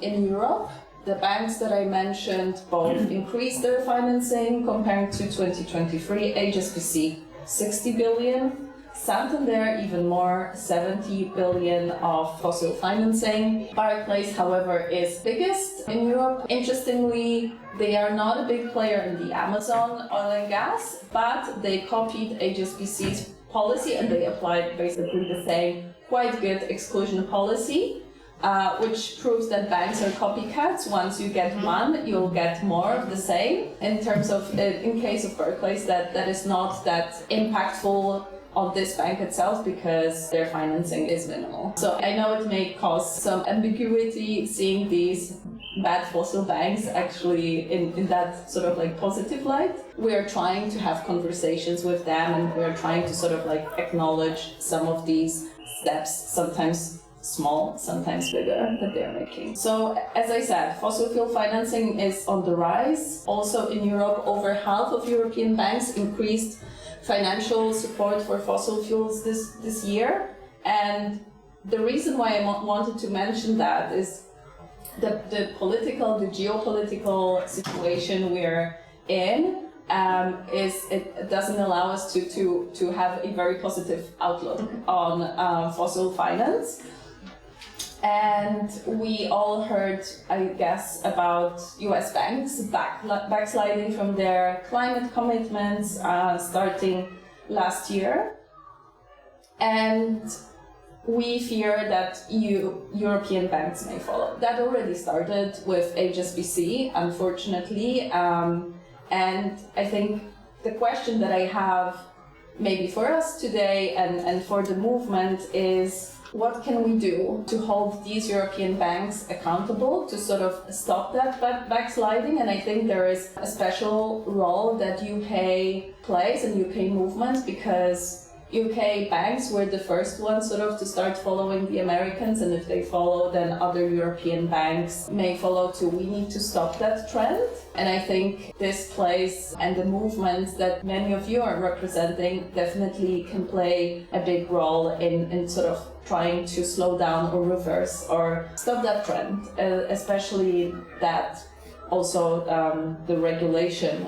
In Europe, the banks that I mentioned both increased their financing compared to 2023. HSBC, 60 billion. Santander, even more, 70 billion of fossil financing. Barclays, however, is biggest in Europe. Interestingly, they are not a big player in the Amazon oil and gas, but they copied HSBC's policy and they applied basically the same quite good exclusion policy. Which proves that banks are copycats. Once you get one, you'll get more of the same. In terms of, in case of Barclays, that is not that impactful on this bank itself because their financing is minimal. So I know it may cause some ambiguity seeing these bad fossil banks actually in that sort of like positive light. We're trying to have conversations with them and we're trying to sort of like acknowledge some of these steps, sometimes small, sometimes bigger, that they're making. So, as I said, fossil fuel financing is on the rise. Also in Europe, over half of European banks increased financial support for fossil fuels this year. And the reason why I wanted to mention that is the geopolitical situation we're in it doesn't allow us to have a very positive outlook on fossil finance. And we all heard, I guess, about US banks backsliding from their climate commitments starting last year. And we fear that European banks may follow. That already started with HSBC, unfortunately. And I think the question that I have maybe for us today and for the movement is, what can we do to hold these European banks accountable to sort of stop that backsliding? And I think there is a special role that UK plays and UK movement, because UK banks were the first ones sort of to start following the Americans, and if they follow, then other European banks may follow too. We need to stop that trend. And I think this place and the movement that many of you are representing definitely can play a big role in sort of trying to slow down or reverse or stop that trend, especially that also the regulation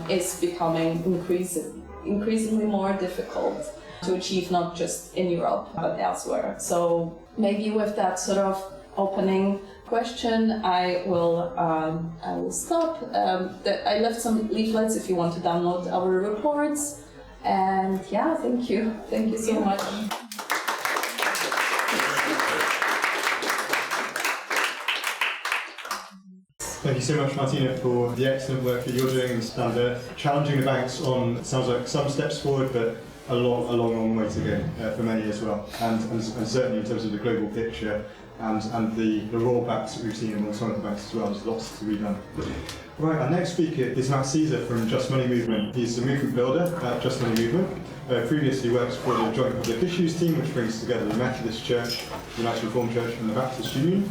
is becoming increasingly more difficult to achieve, not just in Europe but elsewhere. So maybe with that sort of opening question, I will stop. I left some leaflets if you want to download our reports. And yeah, thank you so much. Thank you so much, Martina, for the excellent work that you're doing and challenging the banks on, sounds like some steps forward, but a long way to go for many as well. And certainly in terms of the global picture and the rollbacks that we've seen among some of the banks as well, there's lots to be done. Right, our next speaker is Matt Caesar from JustMoney Movement. He's the movement builder at JustMoney Movement. Previously worked for the Joint Public Issues team, which brings together the Methodist Church, the United Reformed Church and the Baptist Union.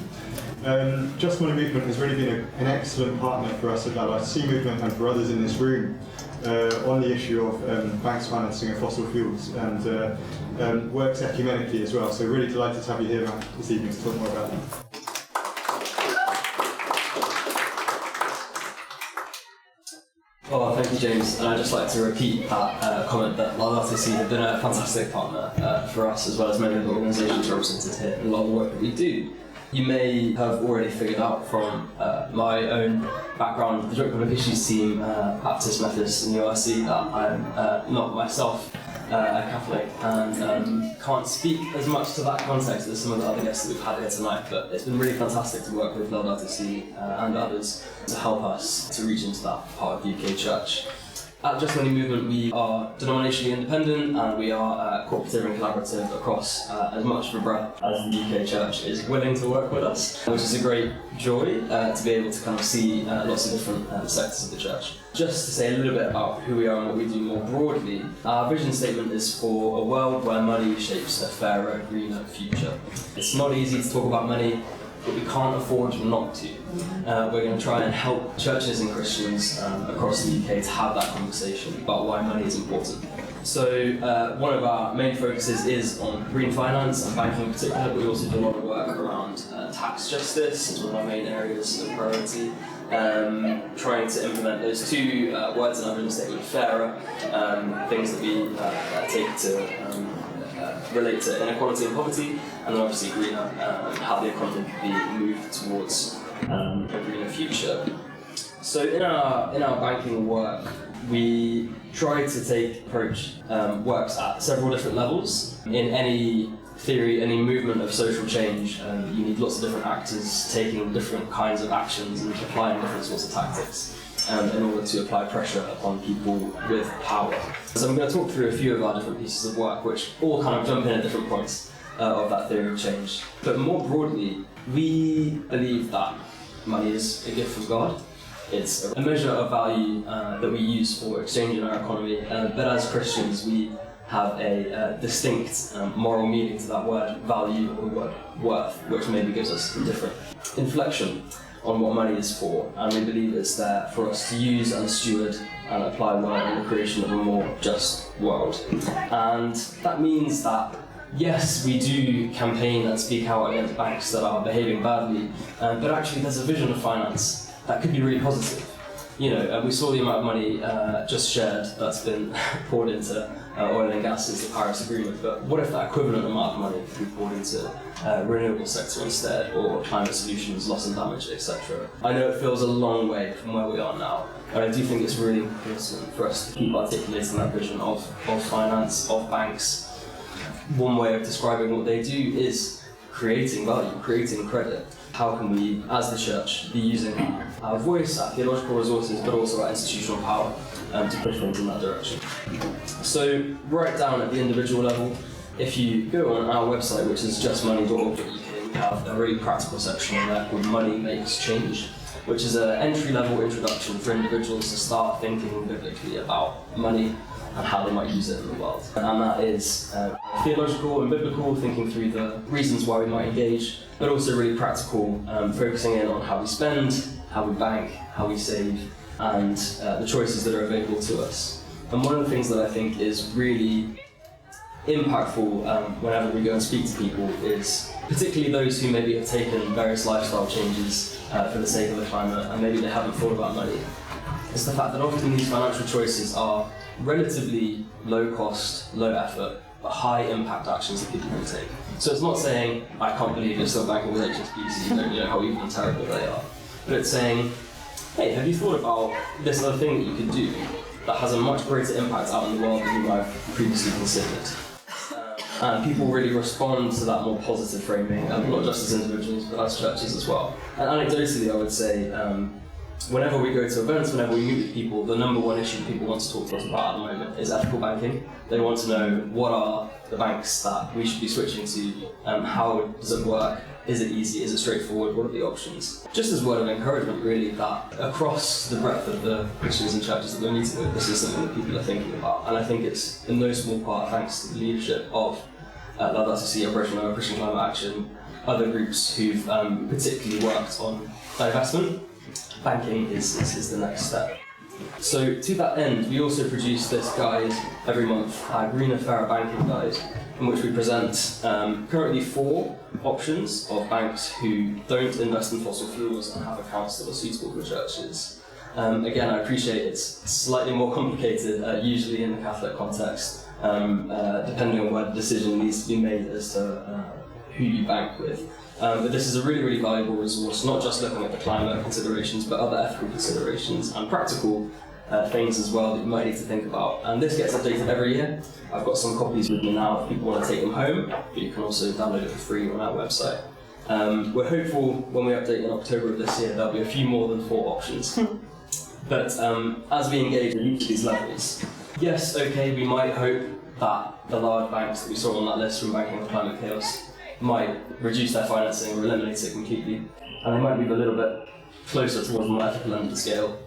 JustMoney Movement has really been an excellent partner for us at Laudato Si Movement and for others in this room. on the issue of banks financing of fossil fuels and works ecumenically as well. So really delighted to have you here, Matt, this evening to talk more about that. Oh, thank you, James. And I'd just like to repeat that comment that Laudato Si have been a fantastic partner for us, as well as many of the organisations represented here, and a lot of the work that we do. You may have already figured out from my own background, the Joint Public Issues team, Baptist, Methodist and URC, that I'm not myself a Catholic and can't speak as much to that context as some of the other guests that we've had here tonight, but it's been really fantastic to work with Laudato Si and others to help us to reach into that part of the UK Church. At JustMoney Movement, we are denominationally independent and we are cooperative and collaborative across as much of a breadth as the UK Church is willing to work with us, which is a great joy to be able to kind of see lots of different sectors of the Church. Just to say a little bit about who we are and what we do more broadly, our vision statement is for a world where money shapes a fairer, greener future. It's not easy to talk about money, but we can't afford not to. We're going to try and help churches and Christians across the UK to have that conversation about why money is important. So one of our main focuses is on green finance and banking in particular, but we also do a lot of work around tax justice as one of our main areas of priority. Trying to implement those two words in our vision statement, fairer, things that we take to relate to inequality and poverty, and then obviously greener, how the economy can be moved towards a greener future. So in our banking work, we try to approach works at several different levels. In any theory, any movement of social change, you need lots of different actors taking different kinds of actions and applying different sorts of tactics in order to apply pressure upon people with power. So I'm going to talk through a few of our different pieces of work, which all kind of jump in at different points of that theory of change. But more broadly, we believe that money is a gift from God. It's a measure of value that we use for exchange in our economy, but as Christians, we have a distinct moral meaning to that word value or the word worth, which maybe gives us a different inflection on what money is for, and we believe it's there for us to use and steward and apply well in the creation of a more just world. And that means that yes, we do campaign and speak out against banks that are behaving badly, but actually there's a vision of finance that could be really positive. You know, we saw the amount of money just shared that's been poured into oil and gas since the Paris Agreement, but what if that equivalent amount of money could be poured into renewable sector instead, or climate solutions, loss and damage, etc. I know it feels a long way from where we are now, but I do think it's really important for us to keep articulating that vision of finance, of banks. One way of describing what they do is creating value, creating credit. How can we, as the church, be using our voice, our theological resources, but also our institutional power to push things in that direction? So, right down at the individual level, if you go on our website, which is justmoney.org.uk, we have a really practical section on there called Money Makes Change, which is an entry-level introduction for individuals to start thinking biblically about money and how they might use it in the world. And that is theological and biblical, thinking through the reasons why we might engage, but also really practical, focusing in on how we spend, how we bank, how we save, and the choices that are available to us. And one of the things that I think is really impactful whenever we go and speak to people is, particularly those who maybe have taken various lifestyle changes for the sake of the climate, and maybe they haven't thought about money, is the fact that often these financial choices are relatively low cost, low effort, but high impact actions that people can take. So it's not saying, I can't believe you're still banking with HSBC, you know how evil and terrible they are. But it's saying, hey, have you thought about this other thing that you could do that has a much greater impact out in the world than you might have previously considered? And people really respond to that more positive framing, not just as individuals, but as churches as well. And anecdotally, I would say, whenever we go to events, whenever we meet with people, the number one issue people want to talk to us about at the moment is ethical banking. They want to know what are the banks that we should be switching to, how does it work, is it easy, is it straightforward, what are the options? Just as a word of encouragement really, that across the breadth of the Christians and churches that we're meeting with, this is something that people are thinking about. And I think it's in no small part thanks to the leadership of Laudato Si, Operation Christian Climate Action, other groups who've particularly worked on divestment. Banking is the next step. So to that end, we also produce this guide every month, our Greener, Fairer Banking Guide, in which we present currently 4 options of banks who don't invest in fossil fuels and have accounts that are suitable for churches. Again, I appreciate it's slightly more complicated, usually in the Catholic context, depending on where the decision needs to be made as to who you bank with. But this is a really, really valuable resource, not just looking at the climate considerations, but other ethical considerations and practical things as well that you might need to think about. And this gets updated every year. I've got some copies with me now if people want to take them home, but you can also download it for free on our website. We're hopeful when we update in October of this year there'll be a few more than 4 options. But as we engage in each of these levels, yes, okay, we might hope that the large banks that we saw on that list from Banking on Climate Chaos might reduce their financing or eliminate it completely, and they might move a little bit closer towards the more ethical end of the scale.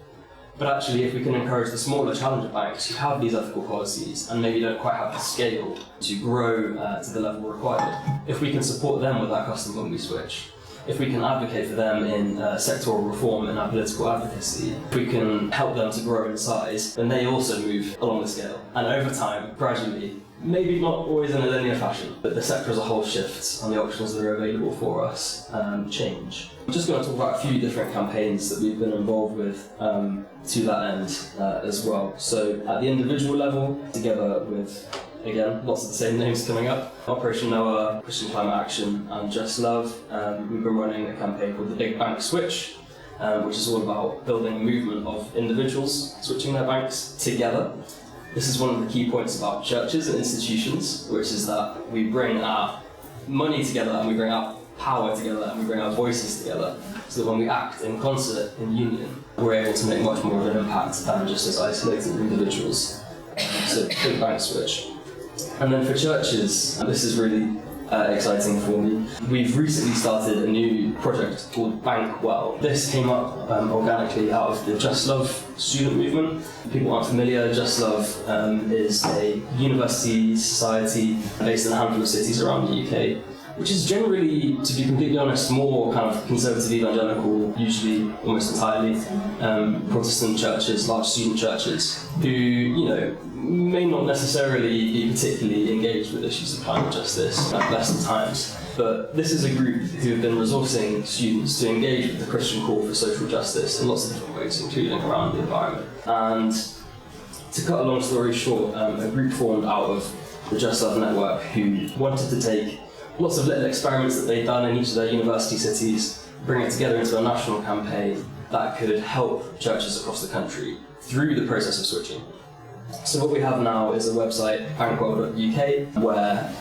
But actually, if we can encourage the smaller challenger banks who have these ethical policies and maybe don't quite have the scale to grow to the level required, if we can support them with our custom when we switch, if we can advocate for them in sectoral reform and our political advocacy, if we can help them to grow in size, then they also move along the scale. And over time, gradually, maybe not always in a linear fashion, but the sector as a whole shifts and the options that are available for us change. I'm just going to talk about a few different campaigns that we've been involved with to that end as well. So at the individual level, together with, again, lots of the same names coming up, Operation Noah, Christian Climate Action and Just Love, we've been running a campaign called the Big Bank Switch, which is all about building a movement of individuals switching their banks together. This is one of the key points about churches and institutions, which is that we bring our money together and we bring our power together and we bring our voices together, so that when we act in concert, in union, we're able to make much more of an impact than just as isolated individuals. So big bank switch. And then for churches, this is really exciting for me. We've recently started a new project called Bank Well. This came up organically out of the Just Love student movement. People aren't familiar, Just Love is a university society based in a handful of cities around the UK, which is generally, to be completely honest, more kind of conservative evangelical, usually almost entirely Protestant churches, large student churches, who, you know, may not necessarily be particularly engaged with issues of climate justice at best of times. But this is a group who have been resourcing students to engage with the Christian call for social justice in lots of different ways, including around the environment. And to cut a long story short, a group formed out of the Just Love network who wanted to take lots of little experiments that they'd done in each of their university cities, bring it together into a national campaign that could help churches across the country through the process of switching. So what we have now is a website, bankwell.uk, where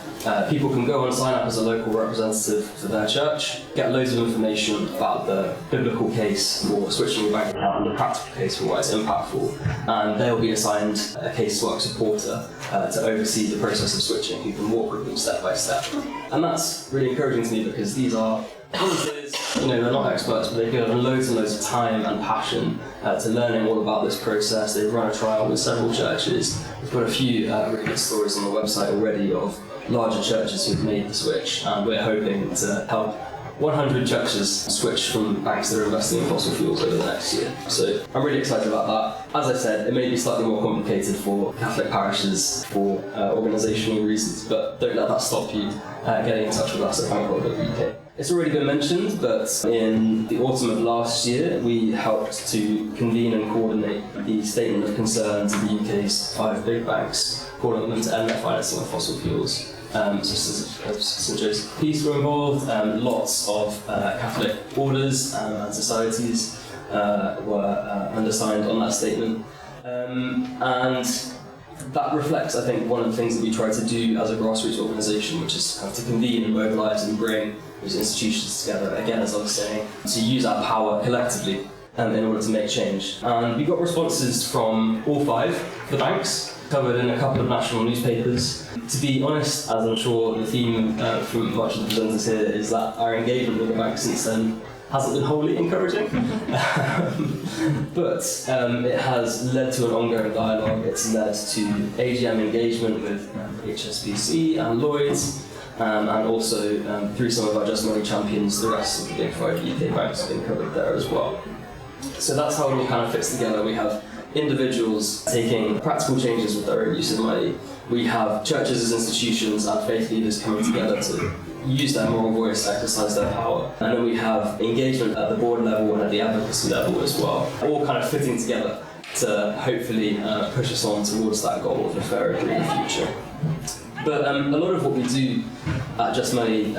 people can go and sign up as a local representative for their church, get loads of information about the biblical case for switching your bank account and the practical case for why it's impactful, and they'll be assigned a casework supporter to oversee the process of switching, who can walk with them step by step. And that's really encouraging to me because these are volunteers, you know, they're not experts, but they've given loads and loads of time and passion to learning all about this process. They've run a trial with several churches. We've got a few really good stories on the website already of larger churches who've made the switch, and we're hoping to help 100 churches switch from banks that are investing in fossil fuels over the next year. So I'm really excited about that. As I said, it may be slightly more complicated for Catholic parishes for organisational reasons, but don't let that stop you getting in touch with us at bankwell.uk. It's already been mentioned, but in the autumn of last year, we helped to convene and coordinate the statement of concern to the UK's 5 big banks, calling on them to end their financing of fossil fuels. Just as St Joseph's Peace were involved, lots of Catholic orders and societies were undersigned on that statement. And that reflects, I think, one of the things that we try to do as a grassroots organisation, which is kind of to convene and mobilise and bring those institutions together, again, as I was saying, to use our power collectively in order to make change. And we got responses from all 5 of the banks, covered in a couple of national newspapers. To be honest, as I'm sure the theme from much of the presenters here is that our engagement with the banks since then hasn't been wholly encouraging. But it has led to an ongoing dialogue. It's led to AGM engagement with HSBC and Lloyds, and also through some of our JustMoney champions, the rest of the big 5 UK banks have been covered there as well. So that's how it all kind of fits together. We have individuals taking practical changes with their own use of money. We have churches as institutions and faith leaders coming together to use their moral voice to exercise their power. And then we have engagement at the board level and at the advocacy level as well, all kind of fitting together to hopefully push us on towards that goal of a fairer, greener future. But a lot of what we do at Just Money,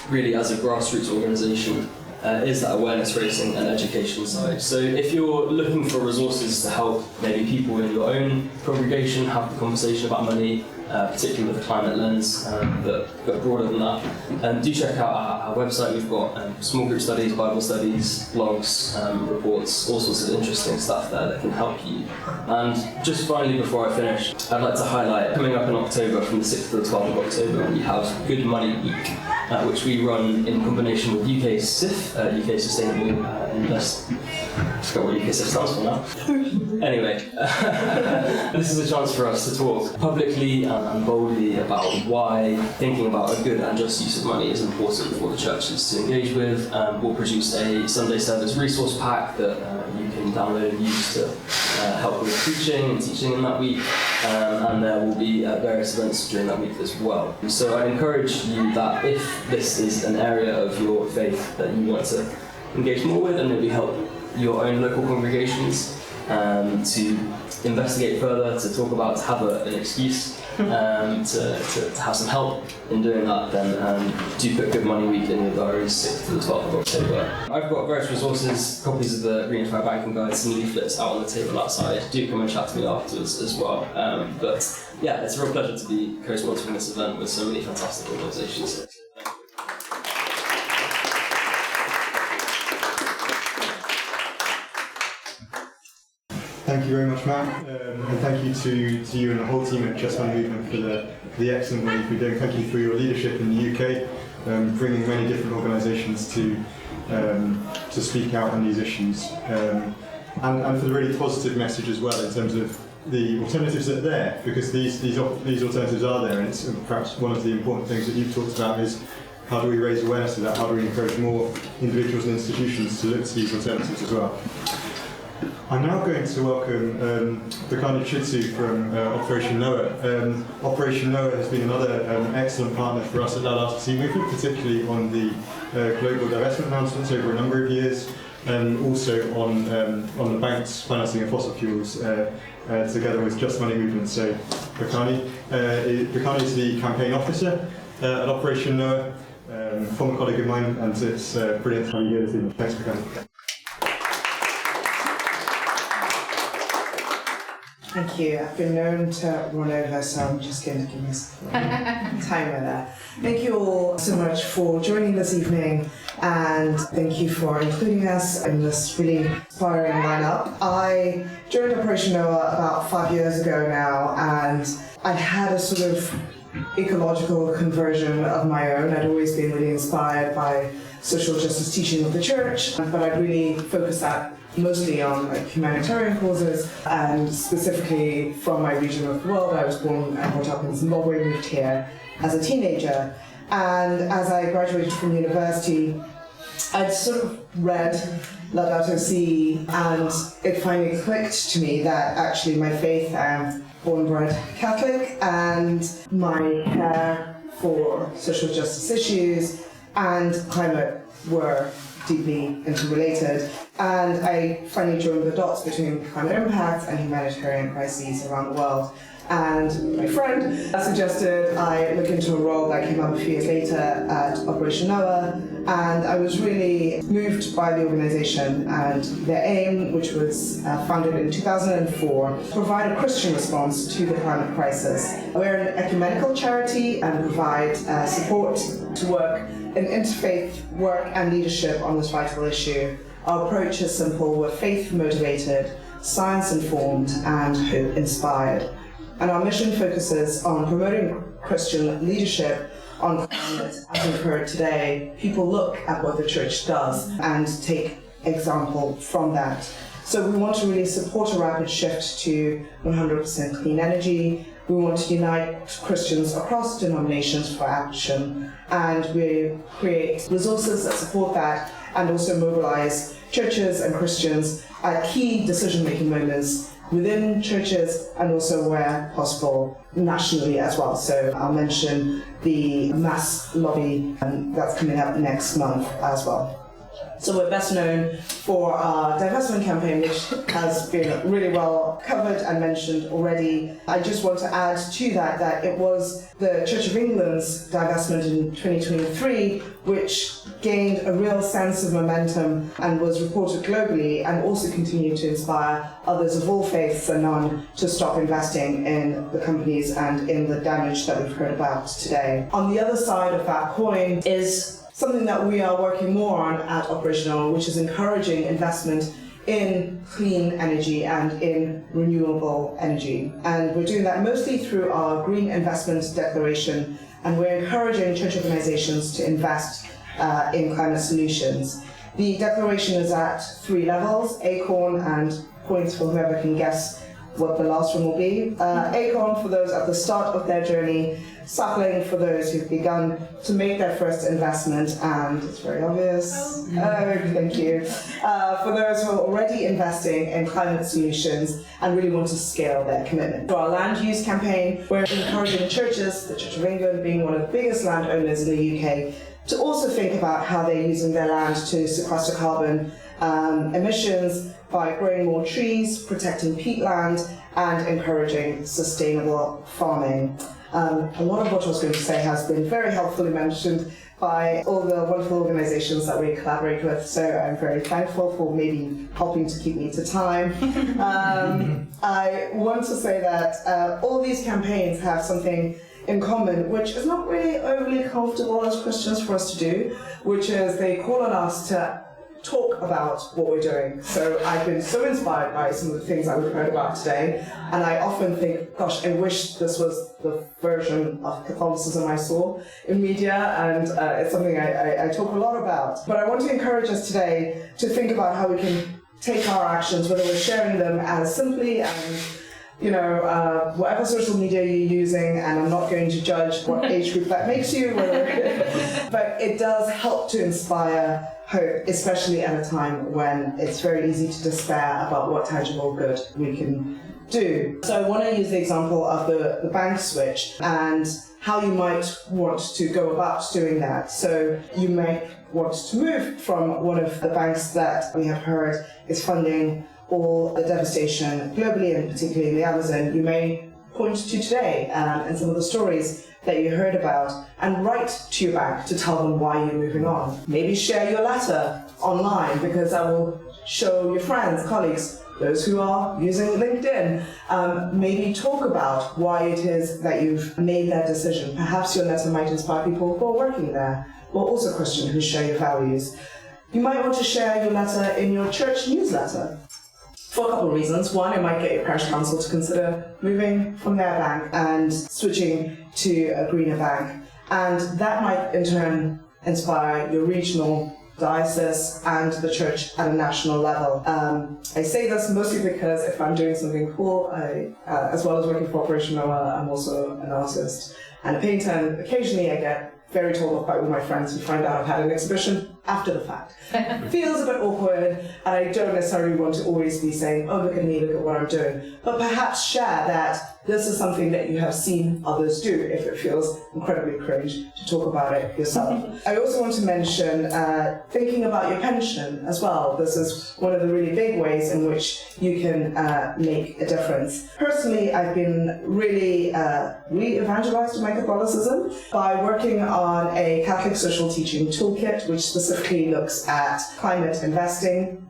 really as a grassroots organisation, is that awareness raising and education side. So if you're looking for resources to help maybe people in your own congregation have the conversation about money, particularly with a climate lens, but broader than that, do check out our website. We've got small group studies, Bible studies, blogs, reports, all sorts of interesting stuff there that can help you. And just finally, before I finish, I'd like to highlight, coming up in October, from the 6th to the 12th of October, we have Good Money Week, which we run in combination with UK SIF, UK Sustainable Invest. I forgot what UK SIF stands for now. Anyway, this is a chance for us to talk publicly and boldly about why thinking about a good and just use of money is important for the churches to engage with. We'll produce a Sunday service resource pack that you can download and use to help with preaching and teaching in that week, and there will be various events during that week as well. So I'd encourage you that if this is an area of your faith that you want to engage more with and maybe help your own local congregations to investigate further, to talk about, to have an excuse to have some help in doing that, then do put Good Money Week in your diaries, 6th to the 12th of October. I've got various resources, copies of the Green Fire Banking Guide, some leaflets out on the table outside. Do come and chat to me afterwards as well. But yeah, it's a real pleasure to be co-sponsoring this event with so many fantastic organisations. Thank you very much, Matt, and thank you to you and the whole team at JustMoney Movement for the excellent work you've been doing. Thank you for your leadership in the UK, bringing many different organisations to speak out on these issues, and for the really positive message as well in terms of the alternatives that are there, because these alternatives are there, and it's perhaps one of the important things that you've talked about is how do we raise awareness of that, how do we encourage more individuals and institutions to look to these alternatives as well. I'm now going to welcome Bikani Chitsu from Operation Noah. Operation Noah has been another excellent partner for us at Laudato Si Movement, particularly on the global divestment announcements over a number of years, and also on the bank's financing of fossil fuels together with JustMoney Movement. So Bikani is the campaign officer at Operation Noah, former colleague of mine, and it's brilliant to have you here this evening. Thanks, Bikani. Thank you. I've been known to run over, so I'm just going to give me some timer there. Thank you all so much for joining this evening, and thank you for including us in this really inspiring lineup. I joined Operation Noah about 5 years ago now, and I had a sort of ecological conversion of my own. I'd always been really inspired by social justice teaching of the church, but I'd really focused that mostly on humanitarian causes, and specifically from my region of the world. I was born and brought up in Zimbabwe, moved here as a teenager, and as I graduated from university, I'd sort of read Laudato Si, and it finally clicked to me that actually my faith, I'm born and bred Catholic, and my care for social justice issues and climate were deeply interrelated, and I finally joined the dots between climate impacts and humanitarian crises around the world. And my friend suggested I look into a role that came up a few years later at Operation Noah, and I was really moved by the organisation and their aim, which was founded in 2004, to provide a Christian response to the climate crisis. We're an ecumenical charity and provide support to work in interfaith work and leadership on this vital issue. Our approach is simple: we're faith-motivated, science-informed, and hope-inspired. And our mission focuses on promoting Christian leadership on climate. As we've heard today, people look at what the church does and take example from that. So we want to really support a rapid shift to 100% clean energy. We want to unite Christians across denominations for action, and we create resources that support that, and also mobilize churches and Christians at key decision-making moments within churches and also where possible nationally as well. So I'll mention the mass lobby that's coming up next month as well. So we're best known for our divestment campaign, which has been really well covered and mentioned already. I just want to add to that it was the Church of England's divestment in 2023 which gained a real sense of momentum and was reported globally and also continued to inspire others of all faiths and none to stop investing in the companies and in the damage that we've heard about today. On the other side of that coin is something that we are working more on at Operational, which is encouraging investment in clean energy and in renewable energy. And we're doing that mostly through our Green Investment Declaration, and we're encouraging church organizations to invest in climate solutions. The declaration is at 3 levels, Acorn, and points for whoever can guess what the last one will be. Acorn for those at the start of their journey, Sapling for those who've begun to make their first investment, and it's very obvious. Thank you. For those who are already investing in climate solutions and really want to scale their commitment. For our land use campaign, we're encouraging churches, the Church of England being one of the biggest landowners in the UK, to also think about how they're using their land to sequester carbon emissions by growing more trees, protecting peatland, and encouraging sustainable farming. A lot of what I was going to say has been very helpfully mentioned by all the wonderful organisations that we collaborate with, so I'm very thankful for maybe helping to keep me to time. I want to say that all these campaigns have something in common, which is not really overly comfortable as Christians for us to do, which is they call on us to talk about what we're doing. So I've been so inspired by some of the things that we've heard about today, and I often think, gosh, I wish this was the version of Catholicism I saw in media, and it's something I talk a lot about. But I want to encourage us today to think about how we can take our actions, whether we're sharing them as simply as whatever social media you're using, and I'm not going to judge what age group that makes you, but it does help to inspire hope, especially at a time when it's very easy to despair about what tangible good we can do. So I want to use the example of the bank switch and how you might want to go about doing that. So you may want to move from one of the banks that we have heard is funding all the devastation globally and particularly in the Amazon. You may point to today and some of the stories that you heard about and write to your bank to tell them why you're moving on. Maybe share your letter online because that will show your friends, colleagues, those who are using LinkedIn. Maybe talk about why it is that you've made that decision. Perhaps your letter might inspire people who are working there or also Christian who share your values. You might want to share your letter in your church newsletter. For a couple of reasons. One, it might get your parish council to consider moving from their bank and switching to a greener bank. And that might in turn inspire your regional diocese and the church at a national level. I say this mostly because if I'm doing something cool, as well as working for Operational, I'm also an artist and a painter, and occasionally I get very told off by all my friends who find out I've had an exhibition after the fact. Feels a bit awkward, and I don't necessarily want to always be saying, oh, look at me, look at what I'm doing. But perhaps share that this is something that you have seen others do if it feels incredibly cringe to talk about it yourself. I also want to mention thinking about your pension as well. This is one of the really big ways in which you can make a difference. Personally, I've been really re-evangelized to my Catholicism by working on a Catholic social teaching toolkit, which specifically looks at climate investing.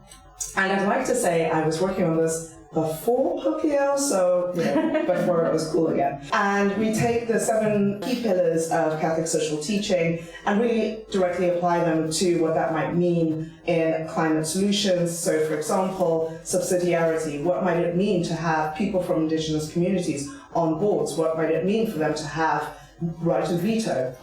And I'd like to say I was working on this before Pokio, so before it was cool again. And we take the 7 key pillars of Catholic social teaching and really directly apply them to what that might mean in climate solutions. So for example, subsidiarity. What might it mean to have people from indigenous communities on boards? What might it mean for them to have right of veto?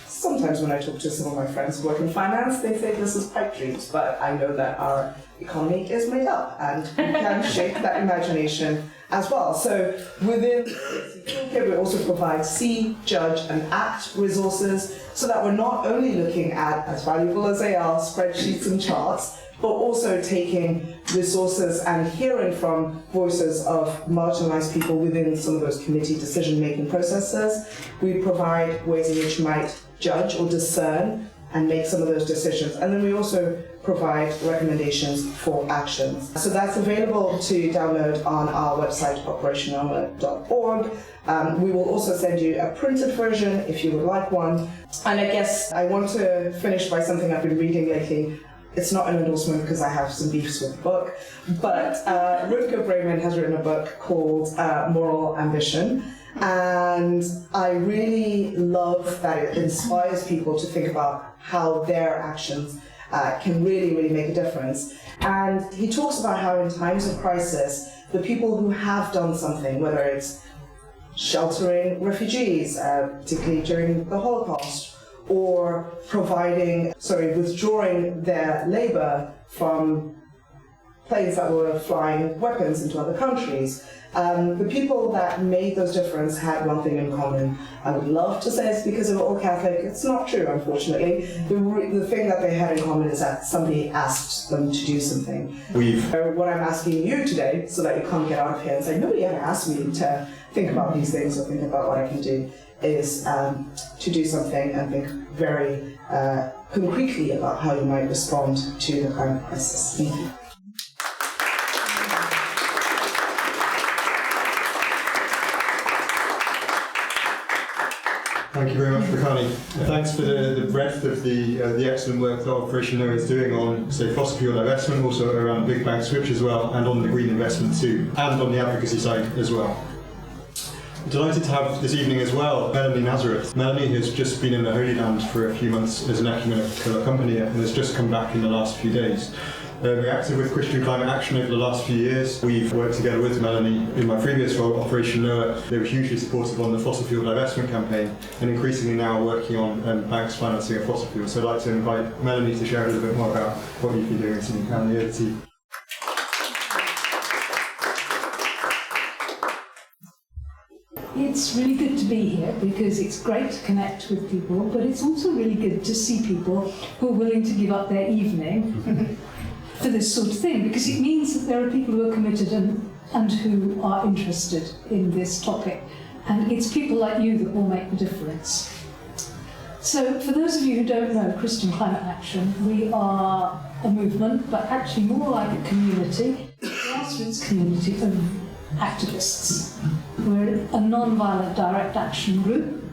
Sometimes when I talk to some of my friends who work in finance, they say this is pipe dreams, but I know that our economy is made up and we can shape that imagination as well. So within the toolkit, we also provide see, judge, and act resources so that we're not only looking at, as valuable as they are, spreadsheets and charts, but also taking resources and hearing from voices of marginalized people within some of those committee decision-making processes. We provide ways in which you might judge or discern and make some of those decisions. And then we also provide recommendations for actions. So that's available to download on our website, operational.org. We will also send you a printed version if you would like one. And I guess I want to finish by something I've been reading lately. It's not an endorsement because I have some beefs with the book, but Rutger Bregman has written a book called Moral Ambition. And I really love that it inspires people to think about how their actions can really, really make a difference. And he talks about how in times of crisis, the people who have done something, whether it's sheltering refugees, particularly during the Holocaust, or withdrawing their labor from planes that were flying weapons into other countries. The people that made those differences had one thing in common. I would love to say it's because they were all Catholic. It's not true, unfortunately. The thing that they had in common is that somebody asked them to do something. What I'm asking you today, so that you can't get out of here and say, nobody ever asked me to think about these things or think about what I can do, is to do something and think very concretely about how you might respond to the climate crisis. Thank you. Thank you very much, Rakani. Thanks for the breadth of the excellent work that Operation No is doing on, say, fossil fuel divestment, also around big bank switch as well, and on the green investment too, and on the advocacy side as well. Delighted to have this evening as well Melanie Nazareth. Melanie has just been in the Holy Land for a few months as an ecumenical accompanier and has just come back in the last few days. We're active with Christian Climate Action over the last few years. We've worked together with Melanie in my previous role, Operation Noah. They were hugely supportive on the fossil fuel divestment campaign and increasingly now working on banks financing of fossil fuel. So I'd like to invite Melanie to share a little bit more about what you've been doing in Sydney County. Over to you. It's really good to be here because it's great to connect with people, but it's also really good to see people who are willing to give up their evening for this sort of thing, because it means that there are people who are committed and who are interested in this topic. And it's people like you that will make the difference. So for those of you who don't know Christian Climate Action, we are a movement, but actually more like a community, a grassroots community of activists. We're a non-violent direct action group,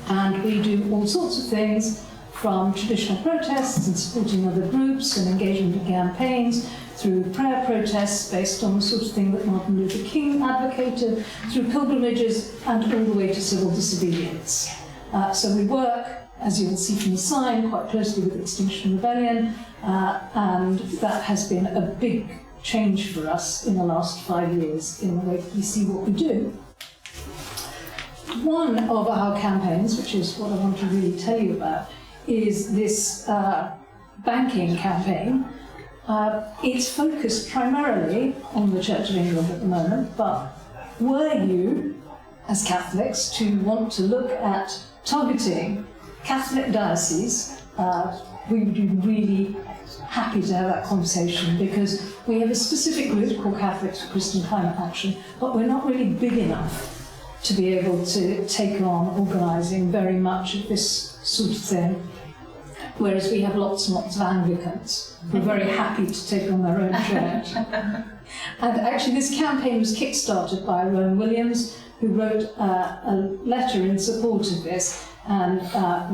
and we do all sorts of things, from traditional protests and supporting other groups and engagement in campaigns, through prayer protests based on the sort of thing that Martin Luther King advocated, through pilgrimages, and all the way to civil disobedience. So we work, as you will see from the sign, quite closely with Extinction Rebellion, and that has been a big change for us in the last 5 years in the way that we see what we do. One of our campaigns, which is what I want to really tell you about, is this banking campaign. It's focused primarily on the Church of England at the moment, but were you, as Catholics, to want to look at targeting Catholic dioceses, we would be really happy to have that conversation, because we have a specific group called Catholics for Christian Climate Action, but we're not really big enough to be able to take on organising very much of this sort of thing. Whereas we have lots and lots of Anglicans who are very happy to take on their own church. And actually this campaign was kick-started by Rowan Williams, who wrote a letter in support of this, and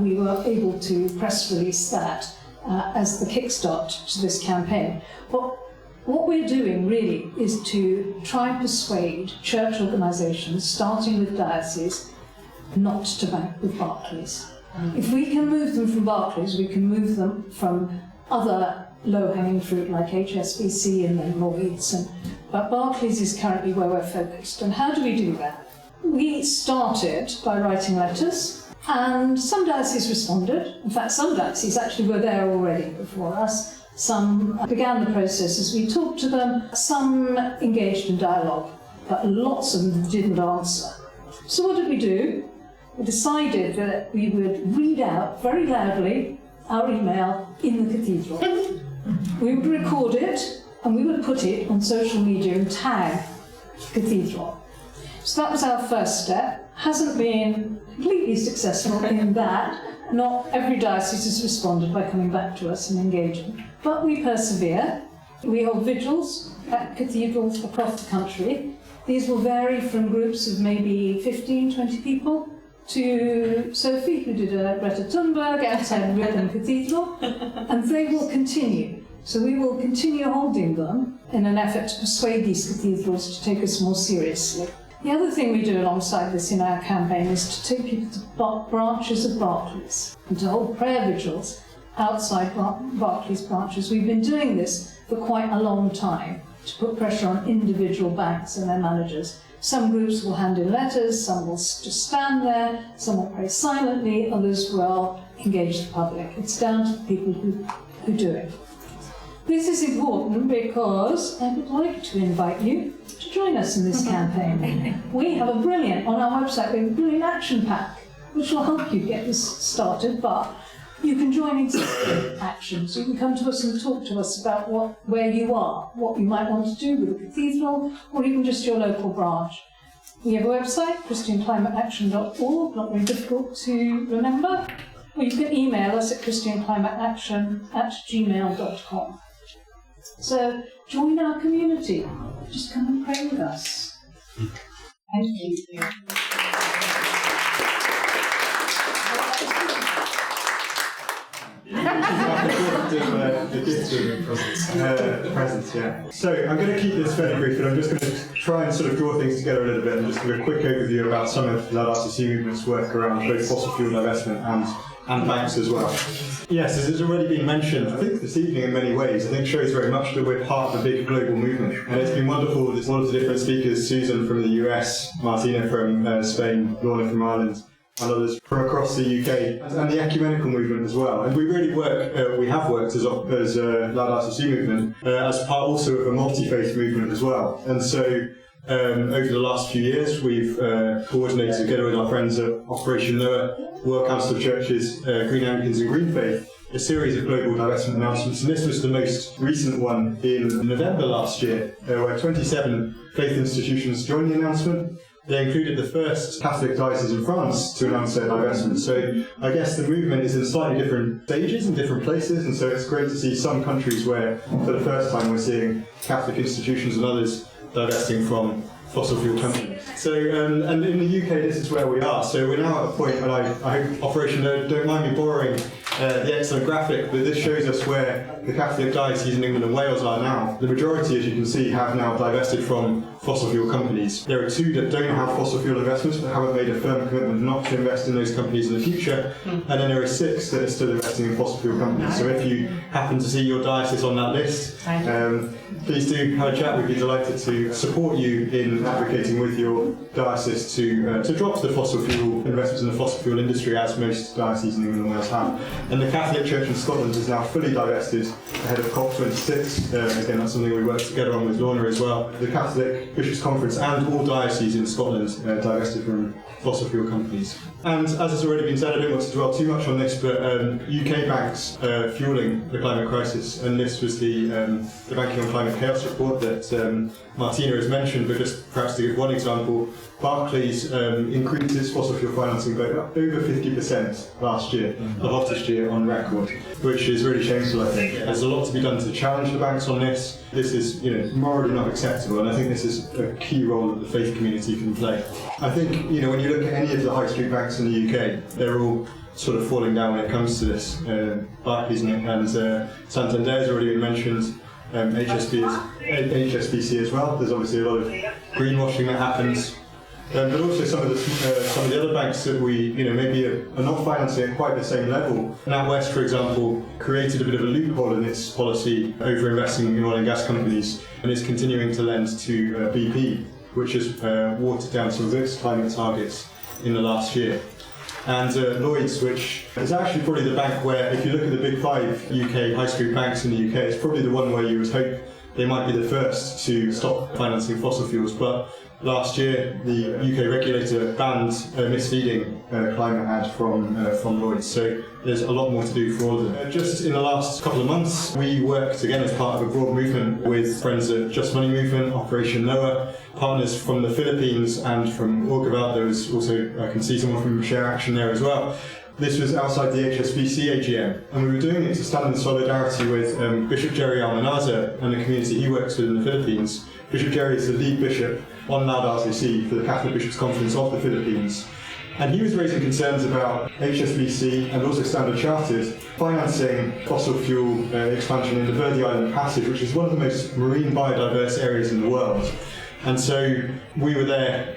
we were able to press release that as the kickstart to this campaign. What we're doing really is to try and persuade church organisations, starting with dioceses, not to bank with Barclays. If we can move them from Barclays, we can move them from other low-hanging fruit like HSBC and then Lloyds, but Barclays is currently where we're focused. And how do we do that? We started by writing letters, and some dioceses responded. In fact, some dioceses actually were there already before us. Some began the process as we talked to them. Some engaged in dialogue, but lots of them didn't answer. So what did we do? We decided that we would read out very loudly our email in the cathedral. We would record it and we would put it on social media and tag Cathedral. So that was our first step. Hasn't been completely successful in that. Not every diocese has responded by coming back to us and engaging. But we persevere. We hold vigils at cathedrals across the country. These will vary from groups of maybe 15, 20 people to Sophie, who did a Greta Thunberg outside Ripon Cathedral, and they will continue. So we will continue holding them in an effort to persuade these cathedrals to take us more seriously. The other thing we do alongside this in our campaign is to take people to branches of Barclays and to hold prayer vigils outside Barclays branches. We've been doing this for quite a long time to put pressure on individual banks and their managers. Some groups will hand in letters, some will just stand there, some will pray silently, others will engage the public. It's down to the people who do it. This is important because I would like to invite you to join us in this campaign. We have a brilliant, on our website, we have a brilliant action pack, which will help you get this started, but you can join existing actions. You can come to us and talk to us about where you are, what you might want to do with the cathedral, or even just your local branch. We have a website, christianclimateaction.org, not very difficult to remember, or you can email us at christianclimateaction@gmail.com. So join our community. Just come and pray with us. Thank you. The gift of presents, yeah. So I'm going to keep this fairly brief, but I'm just going to try and sort of draw things together a little bit and just give a quick overview about some of Laudato Si Movement's work around both fossil fuel divestment and banks as well. Yes, as has already been mentioned, I think this evening in many ways, I think shows very much that we're part of a big global movement. And it's been wonderful with all of the different speakers, Susan from the US, Martina from Spain, Lorna from Ireland, and others from across the UK, and the ecumenical movement as well. And we really we have worked as Laudato Si Movement, as part also of a multi-faith movement as well. And so over the last few years, we've coordinated together with our friends at Operation Noah, World Council of Churches, Green Anglicans and Green Faith, a series of global divestment announcements. And this was the most recent one in November last year, where 27 faith institutions joined the announcement. They included the first Catholic diocese in France to announce their divestment. So I guess the movement is in slightly different stages in different places, and so it's great to see some countries where, for the first time, we're seeing Catholic institutions and others divesting from fossil fuel companies. So, and in the UK, this is where we are. So we're now at a point, and I hope Operation don't mind me borrowing the excellent graphic, but this shows us where the Catholic dioceses in England and Wales are now. The majority, as you can see, have now divested from fossil fuel companies. There are 2 that don't have fossil fuel investments but haven't made a firm commitment not to invest in those companies in the future, and then there are 6 that are still investing in fossil fuel companies. So if you happen to see your diocese on that list, please do have a chat. We'd be delighted to support you in advocating with your diocese to drop the fossil fuel investments in the fossil fuel industry, as most dioceses in England and Wales have. And the Catholic Church in Scotland is now fully divested ahead of COP26. Again, that's something we work together on with Lorna as well. The Catholic Bishops' Conference and all dioceses in Scotland divested from fossil fuel companies. And as has already been said, I don't want to dwell too much on this, but UK banks fueling the climate crisis, and this was the Banking on Climate Chaos report that Martina has mentioned, but just perhaps to give one example, Barclays increased its fossil fuel financing by over 50% last year, the hottest year on record, which is really shameful, I think. There's a lot to be done to challenge the banks on this. This is, morally not acceptable, and I think this is a key role that the faith community can play. I think, when you look at any of the high street banks in the UK, they're all sort of falling down when it comes to this. Barclays and Santander has already been mentioned. HSBC as well. There's obviously a lot of greenwashing that happens. But also some of the other banks that we, maybe are not financing at quite the same level. NatWest, for example, created a bit of a loophole in its policy over investing in oil and gas companies, and is continuing to lend to BP, which has watered down some of its climate targets in the last year. And Lloyds, which is actually probably the bank where, if you look at the big 5 UK high street banks in the UK, it's probably the one where you would hope they might be the first to stop financing fossil fuels. But last year, the UK regulator banned a misleading climate ad from Lloyds. So there's a lot more to do for all of them. Just in the last couple of months, we worked again as part of a broad movement with friends at JustMoney Movement, Operation Noah, partners from the Philippines and from organised. There was also, I can see someone from Share Action there as well. This was outside the HSBC AGM, and we were doing it to stand in solidarity with Bishop Jerry Almanza and the community he works with in the Philippines. Bishop Jerry is the lead bishop on Laudato Si for the Catholic Bishops' Conference of the Philippines. And he was raising concerns about HSBC and also Standard Chartered financing fossil fuel expansion in the Verde Island Passage, which is one of the most marine biodiverse areas in the world. And so we were there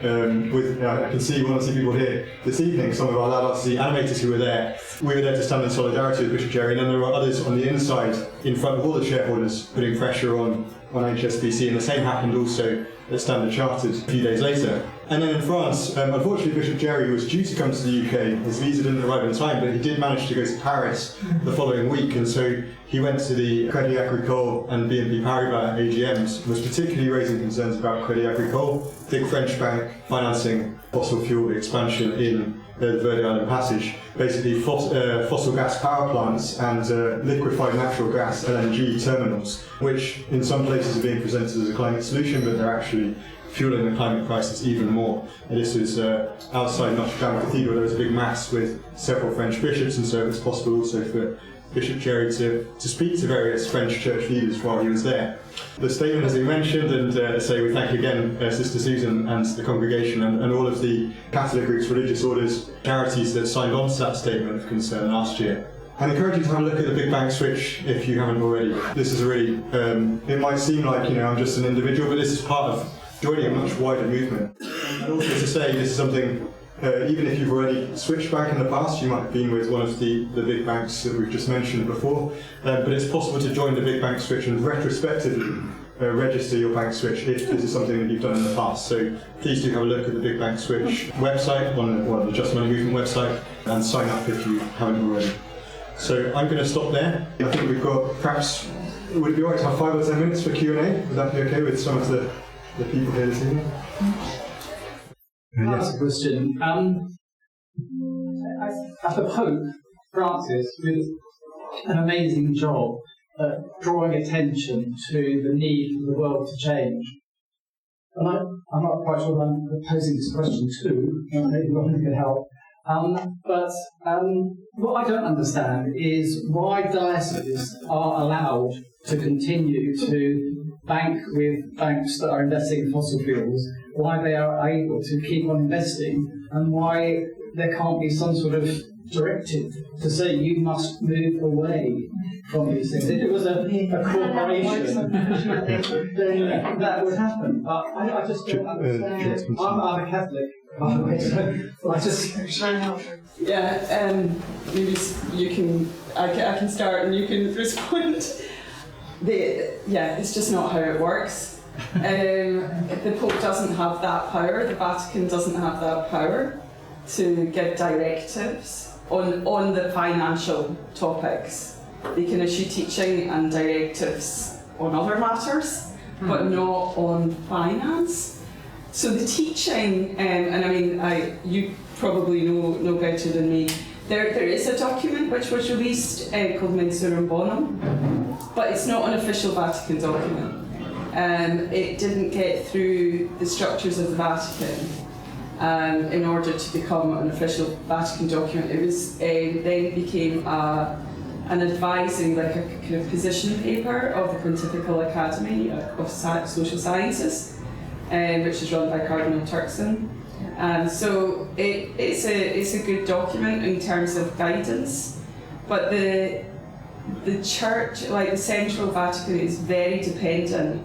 with, I can see one or two people here this evening, some of our Laudato Si animators who were there. We were there to stand in solidarity with Bishop Jerry, and then there were others on the inside, in front of all the shareholders, putting pressure on HSBC, and the same happened also at Standard Chartered a few days later. And then in France, unfortunately Bishop Jerry was due to come to the UK. His visa didn't arrive in time, but he did manage to go to Paris the following week, and so he went to the Crédit Agricole and BNP Paribas AGMs, and was particularly raising concerns about Crédit Agricole, big French bank, financing fossil fuel expansion in the Verde Island Passage, basically fossil gas power plants and liquefied natural gas LNG terminals, which in some places are being presented as a climate solution, but they're actually fueling the climate crisis even more. And this was outside Notre Dame Cathedral. There was a big mass with several French bishops, and so it was possible also for Bishop Jerry to speak to various French church leaders while he was there. The statement has been mentioned, and so we thank again Sister Susan and the congregation and all of the Catholic groups, religious orders, charities that signed on to that statement of concern last year. I encourage you to have a look at the Big Bang Switch if you haven't already. This is a really, it might seem like, I'm just an individual, but this is part of joining a much wider movement. And also to say, this is something, even if you've already switched back in the past, you might have been with one of the big banks that we've just mentioned before, but it's possible to join the Big Bank Switch and retrospectively register your bank switch if this is something that you've done in the past. So please do have a look at the Big Bank Switch website, on the JustMoney Movement website, and sign up if you haven't already. So I'm going to stop there. I think we've got, perhaps, would it be alright to have 5 or 10 minutes for Q&A? Would that be okay with some of the people here this evening? Yes, a question. The Pope, Francis, did an amazing job at drawing attention to the need for the world to change. And I'm not quite sure what I'm posing this question to, maybe Robin could help. But what I don't understand is why dioceses are allowed to continue to bank with banks that are investing in fossil fuels, why they are able to keep on investing, and why there can't be some sort of directive to say you must move away from these things. If it was a corporation, then that would happen. But I just don't understand. I'm a Catholic, by the way, so I just... Yeah, maybe you can. I can start and you can respond. It's just not how it works. The Pope doesn't have that power. The Vatican doesn't have that power to give directives on the financial topics. They can issue teaching and directives on other matters, but not on finance. So the teaching, and I mean, you probably know better than me, there is a document which was released called Mensurum Bonum, but it's not an official Vatican document. It didn't get through the structures of the Vatican in order to become an official Vatican document. It was then became an advising, like a kind of position paper of the Pontifical Academy of Social Sciences, which is run by Cardinal Turkson. So it's a good document in terms of guidance, but the Church, like the Central Vatican, is very dependent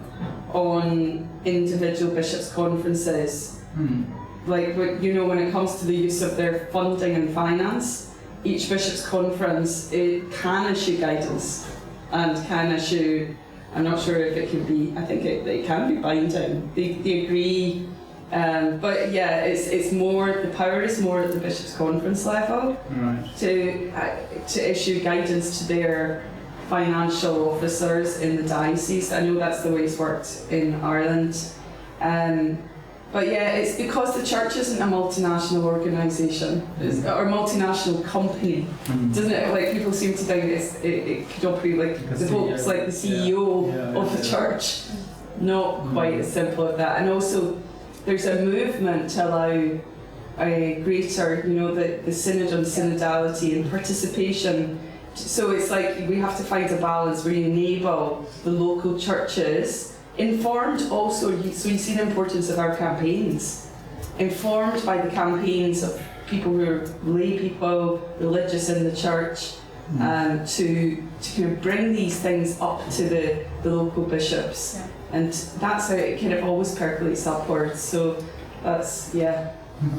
on individual bishops' conferences. Like, when it comes to the use of their funding and finance, each bishop's conference can issue guidance and can issue. I'm not sure if it can be. I think it can be binding. They agree, but yeah, it's more. The power is more at the bishop's conference level, right, to issue guidance to their financial officers in the diocese. I know that's the way it's worked in Ireland. But yeah, it's because the church isn't a multinational organisation or multinational company, doesn't it? Like people seem to think it could operate like the Pope's like the CEO of the church. Not quite as simple as that. And also, there's a movement to allow a greater, the synod on synodality and participation. So it's like we have to find a balance where you enable the local churches, informed also, so you see the importance of our campaigns, informed by the campaigns of people who are lay people, religious in the church, to kind of bring these things up to the local bishops. Yeah. And that's how it kind of always percolates upwards. So that's,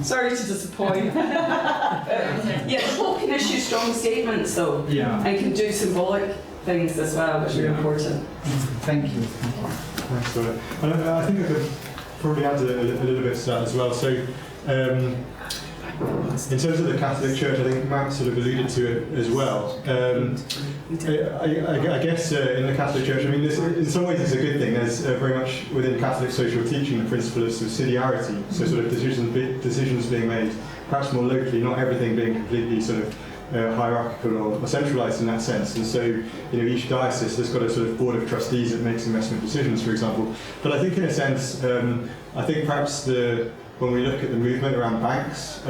sorry to disappoint. The Pope can issue strong statements though, and can do symbolic things as well, which are important. Thank you. Thanks for that. And I think I could probably add a little bit to that as well. So, in terms of the Catholic Church, I think Matt sort of alluded to it as well. I guess in the Catholic Church, I mean, this, in some ways it's a good thing. There's very much within Catholic social teaching the principle of subsidiarity, so sort of decisions being made perhaps more locally, not everything being completely sort of hierarchical or centralised in that sense. And so, each diocese has got a sort of board of trustees that makes investment decisions, for example. But I think in a sense, I think perhaps when we look at the movement around banks,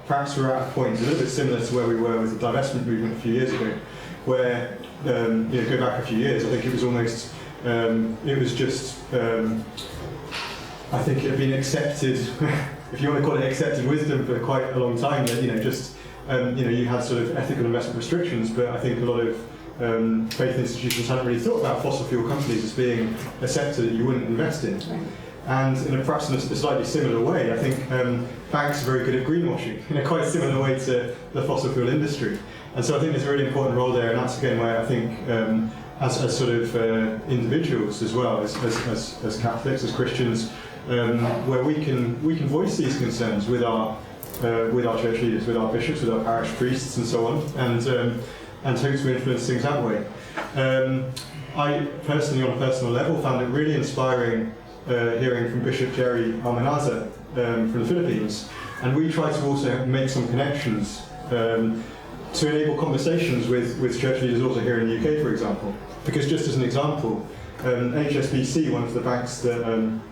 perhaps we're at a point a little bit similar to where we were with the divestment movement a few years ago, where, go back a few years, I think it was almost, it was just, I think it had been accepted, if you want to call it accepted wisdom for quite a long time, that, you had sort of ethical investment restrictions, but I think a lot of faith institutions hadn't really thought about fossil fuel companies as being a sector that you wouldn't invest in. And perhaps in a slightly similar way, I think banks are very good at greenwashing in a quite similar way to the fossil fuel industry. And so I think there's a really important role there, and that's again where I think as sort of individuals as well, as Catholics, as Christians, where we can voice these concerns with our church leaders, with our bishops, with our parish priests, and so on, and hope to influence things that way. I personally, on a personal level, found it really inspiring hearing from Bishop Jerry Almenaza from the Philippines, and we try to also make some connections to enable conversations with church leaders also here in the UK, for example. Because just as an example, HSBC, one of the banks that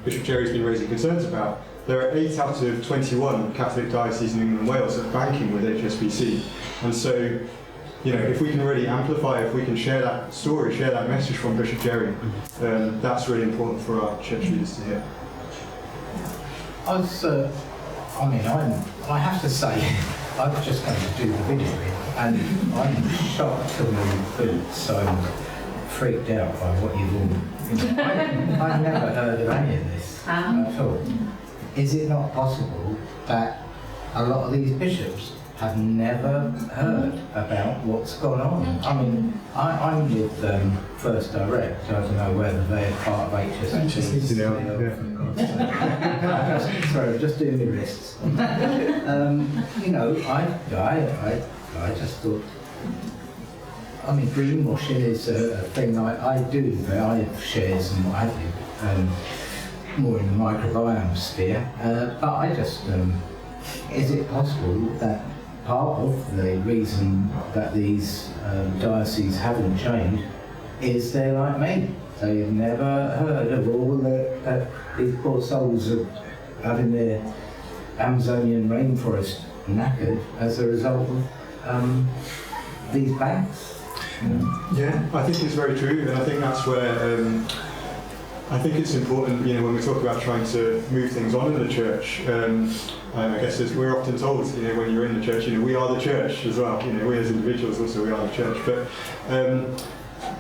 Bishop Jerry's been raising concerns about, there are 8 out of 21 Catholic dioceses in England and Wales that are banking with HSBC. And so, if we can really amplify, if we can share that story, share that message from Bishop Jerry, that's really important for our church leaders to hear. I have to say, I was just going to do the video, and I'm shocked to be so freaked out by what you've all. I've never heard of any of this at all. Is it not possible that a lot of these bishops have never heard about what's gone on? I mean, I'm with First Direct. I don't know whether they're part of HSBC. Sorry, just doing the wrists. I just thought. I mean, greenwashing is a thing I do. I have shares and what have you. More in the microbiome sphere, but I just, is it possible that part of the reason that these dioceses haven't changed is they're like me? They've never heard of all these poor souls of having their Amazonian rainforest knackered as a result of these banks. Yeah, I think it's very true, and I think that's where I think it's important, when we talk about trying to move things on in the church. I guess as we're often told, when you're in the church, we are the church as well. We as individuals also, we are the church.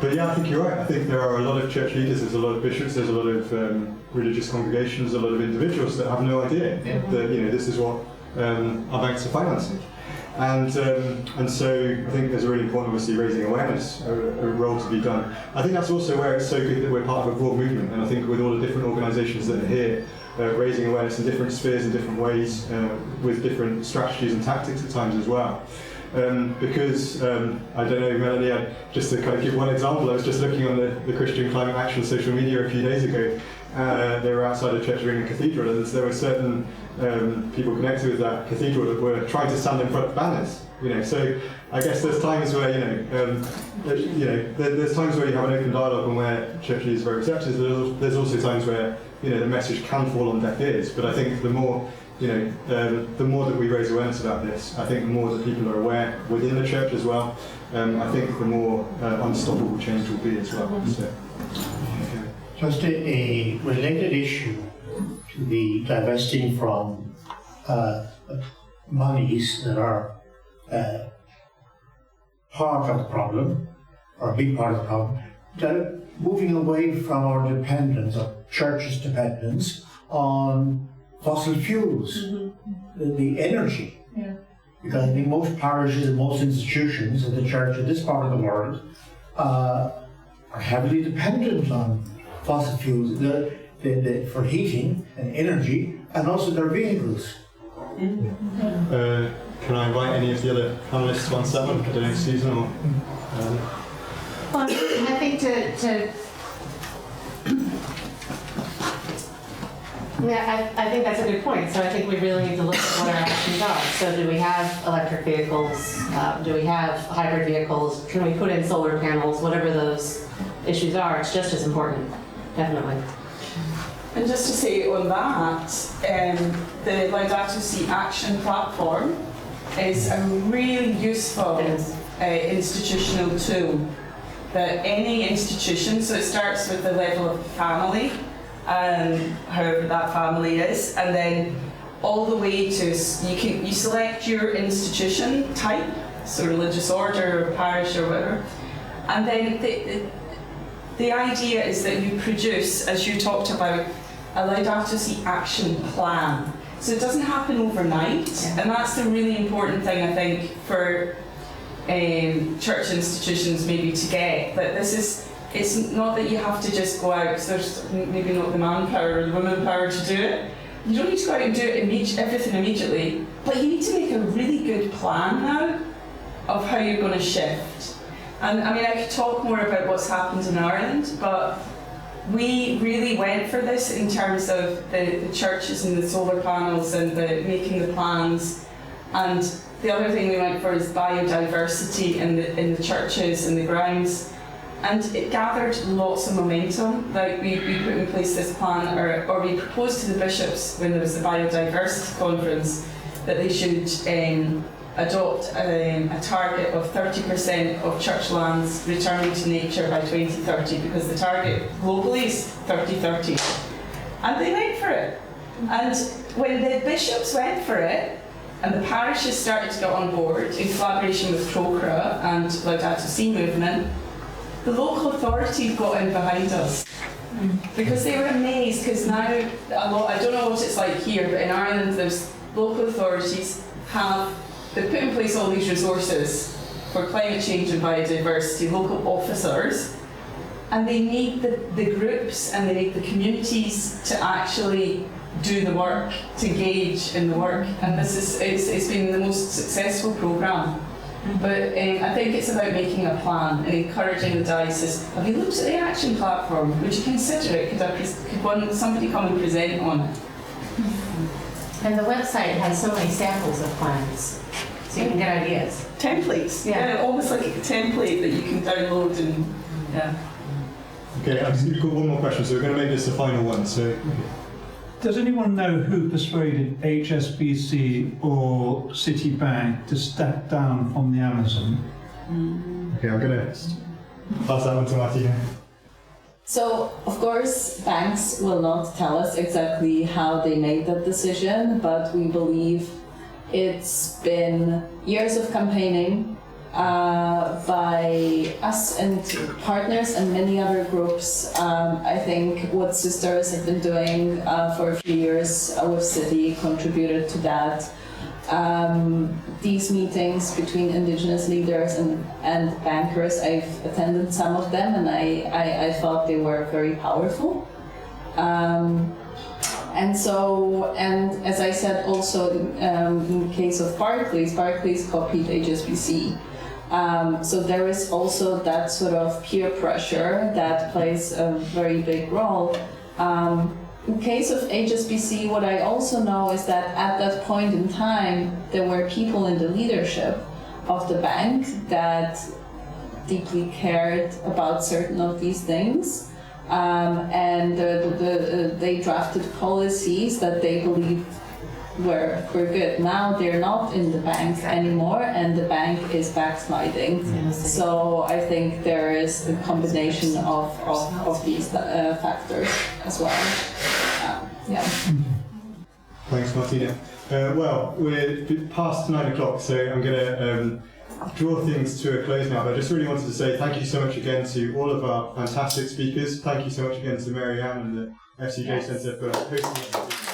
But yeah, I think you're right. I think there are a lot of church leaders, there's a lot of bishops, there's a lot of religious congregations, a lot of individuals that have no idea that this is what our banks are financing. And so I think there's a really important, obviously, raising awareness, a role to be done. I think that's also where it's so good that we're part of a broad movement, and I think with all the different organisations that are here, raising awareness in different spheres in different ways, with different strategies and tactics at times as well. because, I don't know, Melanie, just to kind of give one example, I was just looking on the Christian Climate Action social media a few days ago. They were outside of Church of England Cathedral, and there were certain people connected with that cathedral that were trying to stand in front of banners. So I guess there's times where there's times where you have an open dialogue and where church is very receptive. There's also times where the message can fall on deaf ears. But I think the more the more that we raise awareness about this, I think the more that people are aware within the church as well. I think the more unstoppable change will be as well. So. Just a related issue to the divesting from monies that are part of the problem, or a big part of the problem, moving away from our dependence, or church's dependence, on fossil fuels, the energy. Yeah. Because I think most parishes and most institutions in the church in this part of the world are heavily dependent on fossil fuels for heating and energy, and also their vehicles. Can I invite any of the other panelists to answer that one? I don't know, Susan or... Well, I think I think that's a good point. So I think we really need to look at what our actions are. So do we have electric vehicles? Do we have hybrid vehicles? Can we put in solar panels? Whatever those issues are, it's just as important, definitely. And just to say on that, the Laudato Si Action platform is a really useful institutional tool that any institution, so it starts with the level of family, however that family is, and then all the way to, you select your institution type, so religious order or parish or whatever, and then the idea is that you produce, as you talked about, a Laudato Si action plan. So it doesn't happen overnight, and that's the really important thing, I think, for church institutions maybe to get. That it's not that you have to just go out, because there's maybe not the manpower or the women power to do it. You don't need to go out and do everything immediately, but you need to make a really good plan now of how you're going to shift. And I mean, I could talk more about what's happened in Ireland, but we really went for this in terms of the churches and the solar panels and making the plans. And the other thing we went for is biodiversity in the churches and the grounds. And it gathered lots of momentum. Like we put in place this plan, or we proposed to the bishops when there was the biodiversity conference that they should adopt a target of 30% of church lands returning to nature by 2030, because the target globally is 30-30. And they went for it. And when the bishops went for it, and the parishes started to get on board in collaboration with Procra and Laudato Si Movement, the local authorities got in behind us. Because they were amazed, because now I don't know what it's like here, but in Ireland there's local authorities they've put in place all these resources for climate change and biodiversity, local officers, and they need the groups and they need the communities to actually do the work, to engage in the work, and it's been the most successful programme. But I think it's about making a plan and encouraging the diocese. Have you looked at the action platform? Would you consider it? Could somebody come and present on it? And the website has so many samples of plans, so you can get ideas. Templates, yeah, almost like a template that you can download and Okay, I've just got one more question, so we're going to make this the final one. So, does anyone know who persuaded HSBC or Citibank to step down from the Amazon? Okay, I'm going to pass that one to Martina. So, of course, banks will not tell us exactly how they made that decision, but we believe it's been years of campaigning by us and partners and many other groups. I think what sisters have been doing for a few years with Citi contributed to that. These meetings between Indigenous leaders and bankers, I've attended some of them, and I felt they were very powerful. And as I said, also in the case of Barclays copied HSBC. So there is also that sort of peer pressure that plays a very big role. In case of HSBC, what I also know is that at that point in time, there were people in the leadership of the bank that deeply cared about certain of these things, and they drafted policies that they believed were good. Now they're not in the bank anymore, and the bank is backsliding. So I think there is a combination of these factors as well. Yeah. Thanks, Martina. Well, we're past 9 o'clock, so I'm going to draw things to a close now, but I just really wanted to say thank you so much again to all of our fantastic speakers. Thank you so much again to Marianne and the FCJ Centre for hosting us.